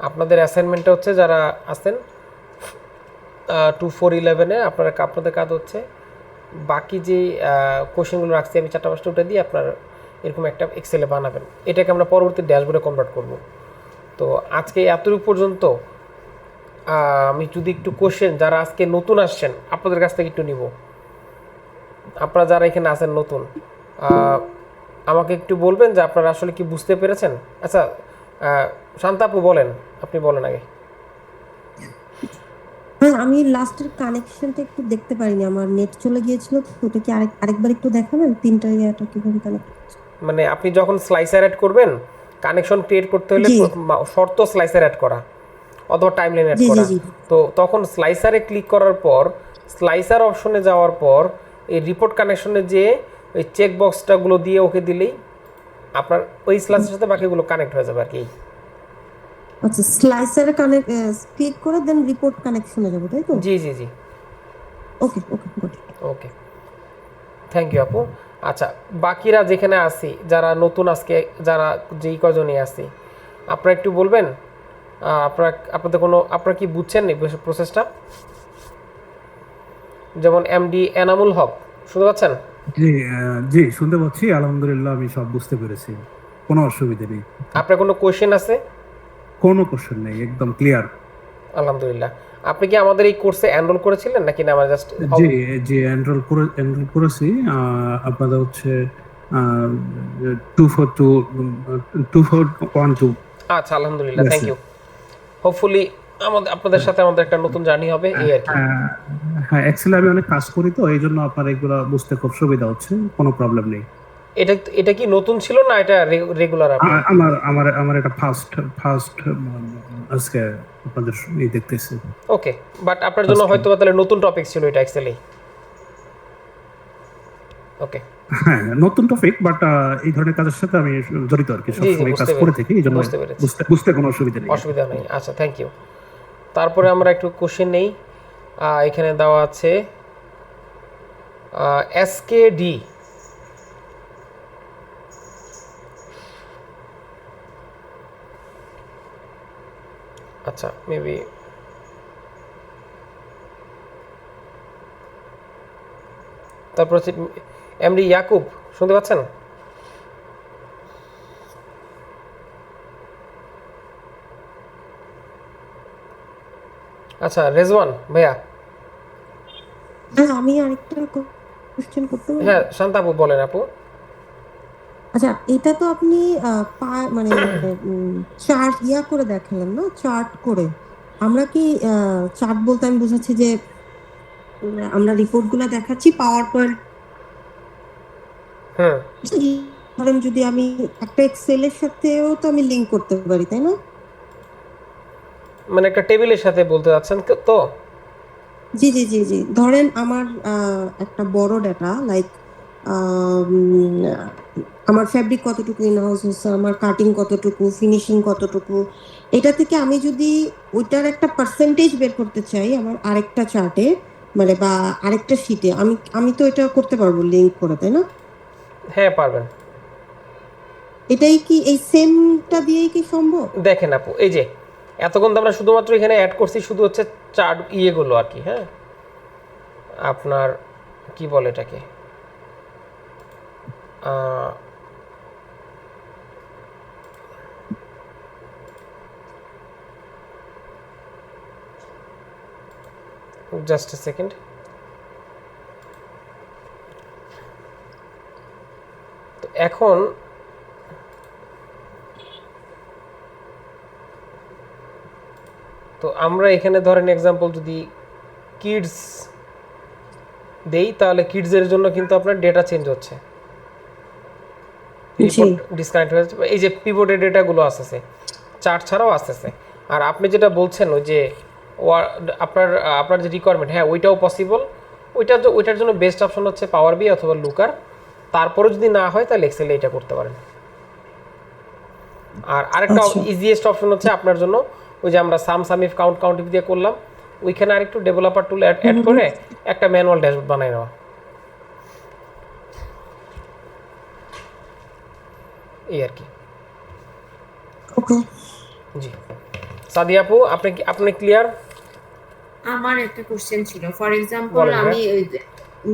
আপনাদের অ্যাসাইনমেন্টটা হচ্ছে যারা আছেন 2411-এ, আপনাদের কাজ হচ্ছে বাকি যে কোশ্চেনগুলো রাখছি আমি 4-5টা উঠে দিয়ে আপনার এরকম একটা এক্সেলে বানাবেন, এটাকে আমরা পরবর্তী ড্যাশবোর্ডে কনভার্ট করব। তো আজকে এতটুকু পর্যন্ত। আমি যদি একটু কোশ্চেন যারা আজকে নতুন আসছেন আপনাদের কাছ থেকে একটু নিব, আপনারা যারা এখানে আছেন নতুন, আমাকে একটু বলবেন যে আপনারা আসলে কি বুঝতে পেরেছেন। আচ্ছা শান্তা আপু বলেন, আপনি বলেন আগে। হ্যাঁ, আমি লাস্টের কানেকশনটা একটু দেখতে পারিনি, আমার নেট চলে গিয়েছিল, তো ওটা কি আরেকবার একটু দেখাবেন তিনটা ইয়েটা কিভাবে কানেক্ট? মানে আপনি যখন স্লাইসার অ্যাড করবেন, কানেকশন ক্রিয়েট করতে হলে জি। শর্ত স্লাইসার অ্যাড করা অথবা টাইমলাইন অ্যাড জি, জি, করা। জি। তো তখন স্লাইসারে ক্লিক করার পর স্লাইসার অপশনে যাওয়ার পর এই রিপোর্ট কানেকশনে যেয়ে ওই চেক বক্সটাগুলো দিয়ে ওকে দিলেই আপনার ওই স্লাইসের সাথে বাকিগুলো কানেক্ট হয়ে যাবে আর কি। আচ্ছা, স্লাইসারে কানেক্ট ক্লিক করে দেন রিপোর্ট কানেকশনে যাবো, তাই তো? জি জি জি, okay okay good. Okay, thank you আপু। আচ্ছা, বাকিরা যেখানে আছি, যারা নতুন আজকে, যারা যেই কজনই আছি, আপনারা একটু বলবেন আপনাদের কোনো, আপনারা কি বুঝছেন এই প্রসেসটা? যেমন এমডি এনামুল হক, শুনতে পাচ্ছেন? জি জি শুনতে পাচ্ছি, আলহামদুলিল্লাহ আমি সব বুঝতে পেরেছি, কোনো অসুবিধা নেই, আপনার কোনো কোয়েশ্চেন আছে? কোনো কোশ্চেন নেই, একদম ক্লিয়ার। আলহামদুলিল্লাহ। আপনি কি আমাদের এই কোর্সে এনরোল করেছিলেন নাকি না? আমরা জাস্ট জি জি এনরোল করেছি। আপনাদের হচ্ছে 2412 আচ্ছা, আলহামদুলিল্লাহ, থ্যাংক ইউ। হোপফুলি আপনাদের সাথে আমাদের একটা নতুন জার্নি হবে এই আর কি। হ্যাঁ, এক্সেলে আমি অনেক কাজ করি, তো এই জন্য আপনার এগুলো বুঝতে খুব সুবিধা হচ্ছে, কোনো প্রবলেম নেই। এটা এটা কি নতুন ছিল না এটা রেগুলার আপনি? আমার আমার আমার এটা ফার্স্ট ফার্স্ট আজকে আপনাদের দেখতেছি। ওকে, বাট আপনার জন্য হয়তো তাহলে নতুন টপিক ছিল এটা এক্সেলেই। ওকে, হ্যাঁ, নতুন টপিক, বাট এই ধরনের কাজের সাথে আমি জড়িত আর কি, জি, সবসময় কাজ বুঝতে করে পেরেছি, থাকি, এই জন্য বুঝতে পেরেছি। বুঝতে কোনো অসুবিধা নেই। অসুবিধা নেই। আচ্ছা, থ্যাংক ইউ। তারপরে আমরা একটু কোশ্চেন নেই। এখানে দেওয়া আছে এসকেডি। আচ্ছা, মেবি তারপর হচ্ছে এমডি ইয়াকুব, শুনতে পাচ্ছেন? আচ্ছা, রেজওয়ান ভাইয়া। হ্যাঁ, আমি আরেকটা কোশ্চেন করতে পারি? হ্যাঁ, শান্তা আপু বলেন আপু। আচ্ছা, এটা তো আপনি মানে চার্ট করে দেখালেন না, চার্ট করে। আমরা কি চার্ট বলতে আমি বুঝাচ্ছি যে আমরা রিপোর্ট গুলা দেখাচ্ছি পাওয়ার পয়েন্ট। হুম, ধরেন যদি আমি একটা এক্সেলের সাথেও তো আমি লিংক করতে পারি, তাই না? মানে একটা টেবিলের সাথে বলতে যাচ্ছেন তো? জি জি জি জি, ধরেন আমার একটা বড় ডাটা, লাইক আমার ফ্যাব্রিক কতটুকু ইন হাউস হচ্ছে, আমার কাটিং কতটুকু, ফিনিশিং কতটুকু, এটা থেকে আমি যদি ওইটার একটা পার্সেন্টেজ বের করতে চাই আমার আরেকটা চার্টে, মানে বা আরেকটা শিটে, আমি তো এটা করতে পারবো লিংক করে, তাই না? হ্যাঁ, পারবেন। এটাই কি এই সেমটা দিয়েই কি সম্ভব? দেখেন আপু, এই যে এতক্ষণ তো আমরা শুধুমাত্র এখানে অ্যাড করছি শুধু হচ্ছে চার্ট ইয়েগুলো আর কি। হ্যাঁ, আপনার কি বলে এটাকে, জাস্ট এ সেকেন্ড। তো এখন তো আমরা এখানে ধরেন এক্সাম্পল যদি কিডস দেই, তাহলে কিডসের জন্য কিন্তু আপনার ডেটা চেঞ্জ হচ্ছে, রিপোর্ট ডিসকানেক্ট হয়ে যাচ্ছে। এই যে পিভটের ডেটাগুলো আসতেছে, চার্ট ছাড়াও আসতেছে। আর আপনি যেটা বলছেন ওই যে আপনার যে রিকোয়ারমেন্ট, হ্যাঁ ওইটাও পসিবল। ওইটার জন্য বেস্ট অপশন হচ্ছে পাওয়ার বি অথবা লুকার। তারপরে যদি না হয় তাহলে এক্সেলে এটা করতে পারেন। আর আরেকটা ইজিয়েস্ট অপশন হচ্ছে আপনার জন্য ওই যে আমরা সাম ইফ কাউন্ট ইফ দিয়ে করলাম, ওইখানে আরেকটু ডেভেলপার টুল অ্যাড করে একটা ম্যানুয়াল ড্যাশবোর্ড বানাই নেওয়া, এই আর কি। ওকে, জি, সাদিয়া আপু, আপনি ক্লিয়ার? আমার একটা কোশ্চেন ছিল। ফর এক্সাম্পল বলেন, আমি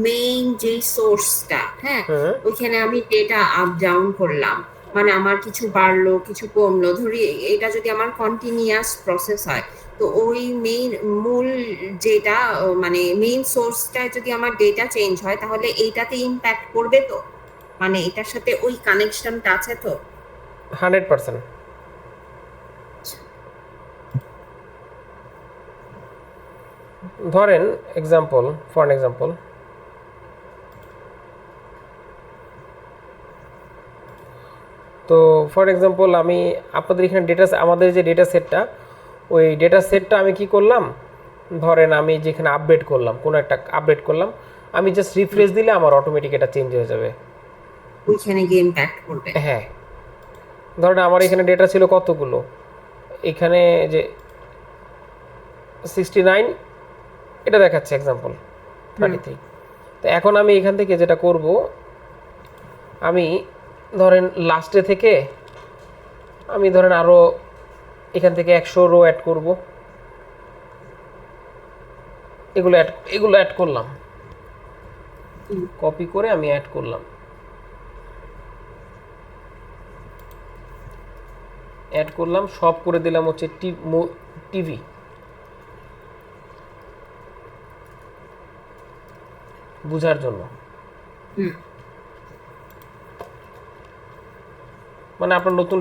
মেইন যে সোর্সটা, হ্যাঁ, হুম ওইখানে আমি ডেটা আপ ডাউন করলাম, মানে আমার কিছু বাড়লো কিছু কমলো, ধরি এটা যদি আমার কন্টিনিউয়াস প্রসেস হয়, তো ওই মূল যেটা মানে মেইন সোর্সটায় যদি আমার ডেটা চেঞ্জ হয় তাহলে এইটাতে ইম্প্যাক্ট করবে তো, মানে এটার সাথে ওই কানেকশনটা আছে তো। 100%। ধরেন এক্সাম্পল, ফর এক্সাম্পল তো ফর এক্সাম্পল আমি আপনাদের এখানে ডেটা, আমাদের যে ডেটা সেটটা, ওই ডেটা সেটটা আমি কি করলাম, ধরেন আমি যেখানে আপডেট করলাম, কোনো একটা আপডেট করলাম, আমি জাস্ট রিফ্রেশ দিলে আমার অটোমেটিক এটা চেঞ্জ হয়ে যাবে। ওইখানে গিয়ে ইম্প্যাক্ট করবে। হ্যাঁ, ধরেন আমার এখানে ডেটা ছিল কতগুলো, এখানে যে 69 এটা দেখাচ্ছে এক্সাম্পল 33। তো এখন আমি এখান থেকে যেটা করব, আমি ধরেন লাস্টে থেকে আমি ধরেন আরও এখান থেকে 100 রো অ্যাড করব, এগুলো অ্যাড করলাম, কপি করে আমি অ্যাড করলাম, সব করে দিলাম হচ্ছে টিভি। বুঝার জন্য, মানে আপনার নতুন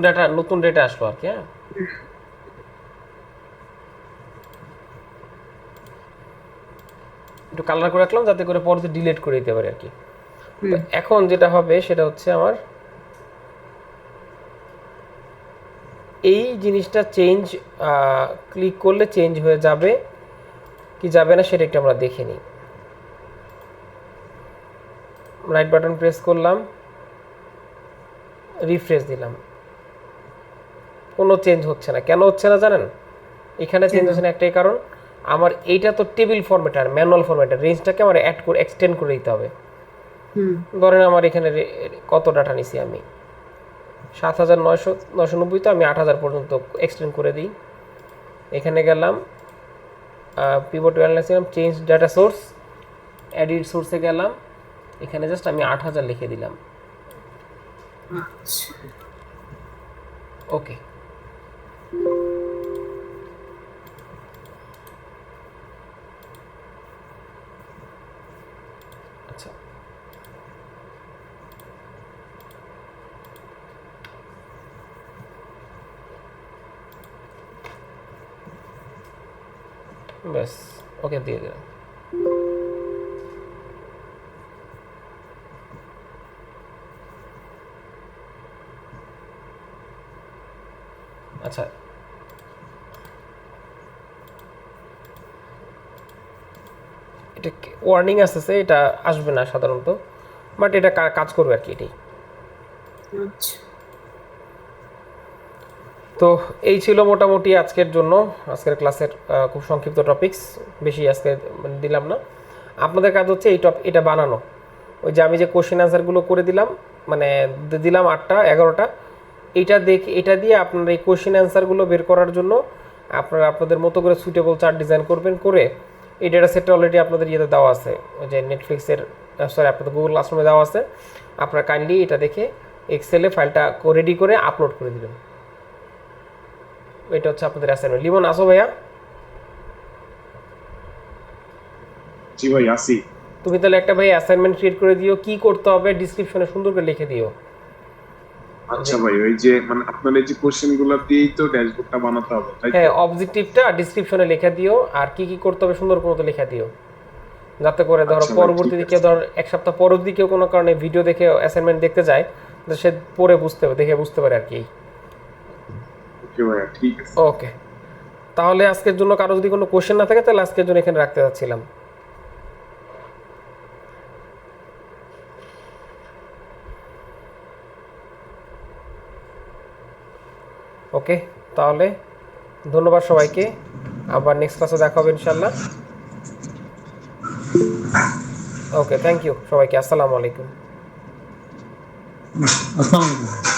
ডেটা আসলো আর কি। হ্যাঁ, একটু কালার করে রাখলাম যাতে করে পরে ডিলিট করে দিতে পারি আর কি। তো এখন যেটা হবে সেটা হচ্ছে আমার এই জিনিসটা চেঞ্জ, ক্লিক করলে চেঞ্জ হয়ে যাবে কি যাবে না সেটা একটু আমরা দেখে নিই। রাইট বাটন প্রেস করলাম, রিফ্রেশ দিলাম, কোনো চেঞ্জ হচ্ছে না। কেন হচ্ছে না জানেন? এখানে চেঞ্জ হচ্ছে না একটাই কারণ, আমার এইটা তো টেবিল ফরম্যাট, ম্যানুয়াল ফরম্যাটের রেঞ্জটাকে আমার অ্যাড করে এক্সটেন্ড করে দিতে হবে। ধরেন আমার এখানে কত ডাটা নিছি আমি, 7990, তো আমি 8000 পর্যন্ত এক্সটেন্ড করে দিই। এখানে গেলাম, পিভট অ্যানালাইসিস দিলাম, চেঞ্জ ডাটা সোর্স, এডিট সোর্সে গেলাম, এখানে জাস্ট আমি 8000 লিখে দিলাম। ওকে, আচ্ছা, ব্যাস ওকে দিয়ে দিলাম। আচ্ছা, এটা ওয়ার্নিং আসতেছে, এটা আসবে না সাধারণত, বাট এটা কাজ করবে আর কি এটাই। তো এই ছিল মোটামুটি আজকের জন্য, আজকের ক্লাসের খুব সংক্ষিপ্ত টপিকস, বেশি আজকে দিলাম না। আপনাদের কাজ হচ্ছে এটা বানানো, ওই যে আমি যে কোশ্চেন আনসারগুলো করে দিলাম, মানে দিলাম 8টা 11টা, এটা দিয়ে আপনারা এই কোশ্চেন অ্যান্সারগুলো বের করার জন্য আপনারা আপনাদের মতো করে সুইটেবল চার্ট ডিজাইন করবেন। করে এই ডেটা সেটটা অলরেডি আপনাদের ইয়েতে দেওয়া আছে, ওই যে নেটফ্লিক্সের, সরি আপনাদের গুগল ক্লাসরুমে দেওয়া আছে। আপনারা কাইন্ডলি এটা দেখে এক্সেলে ফাইলটা রেডি করে আপলোড করে দিবেন। এটা হচ্ছে আপনাদের অ্যাসাইনমেন্ট। লিমন আসো ভাইয়া। জি ভাই আসি। তুমি তাহলে একটা ভাই অ্যাসাইনমেন্ট ক্রিয়েট করে দিও, কি করতে হবে ডিসক্রিপশনে সুন্দর করে লিখে দিও। আচ্ছা ভাই, ওই যে মানে আপনার এই যে কোশ্চেনগুলো দিয়েই তো ড্যাশবোর্ডটা বানাতে হবে, তাই তো? হ্যাঁ, অবজেক্টিভটা ডিসক্রিপশনে লিখে দিও, আর কি কি করতে হবে সুন্দর করে লিখে দিও, যাতে করে ধরো আচ্ছা ভাই, পরবর্তী ঠিক দিকে আছে। ধর এক সপ্তাহ পরের দিকেও কোনো কারণে ভিডিও দেখে অ্যাসাইনমেন্ট দেখতে যায়, তো সে পড়ে দেখে বুঝতে পারে আর কি। ওকে ভাইয়া, ঠিক আছে। ওকে, তাহলে আজকের জন্য কারো যদি কোনো কোশ্চেন না থাকে তাহলে আজকের জন্য এখানে রাখতে যাচ্ছিলাম। ওকে, তাহলে ধন্যবাদ সবাইকে, আবার নেক্সট ক্লাসে দেখা হবে ইনশাল্লাহ। ওকে, থ্যাংক ইউ সবাইকে, আসসালামু আলাইকুম। আসসালামু আলাইকুম।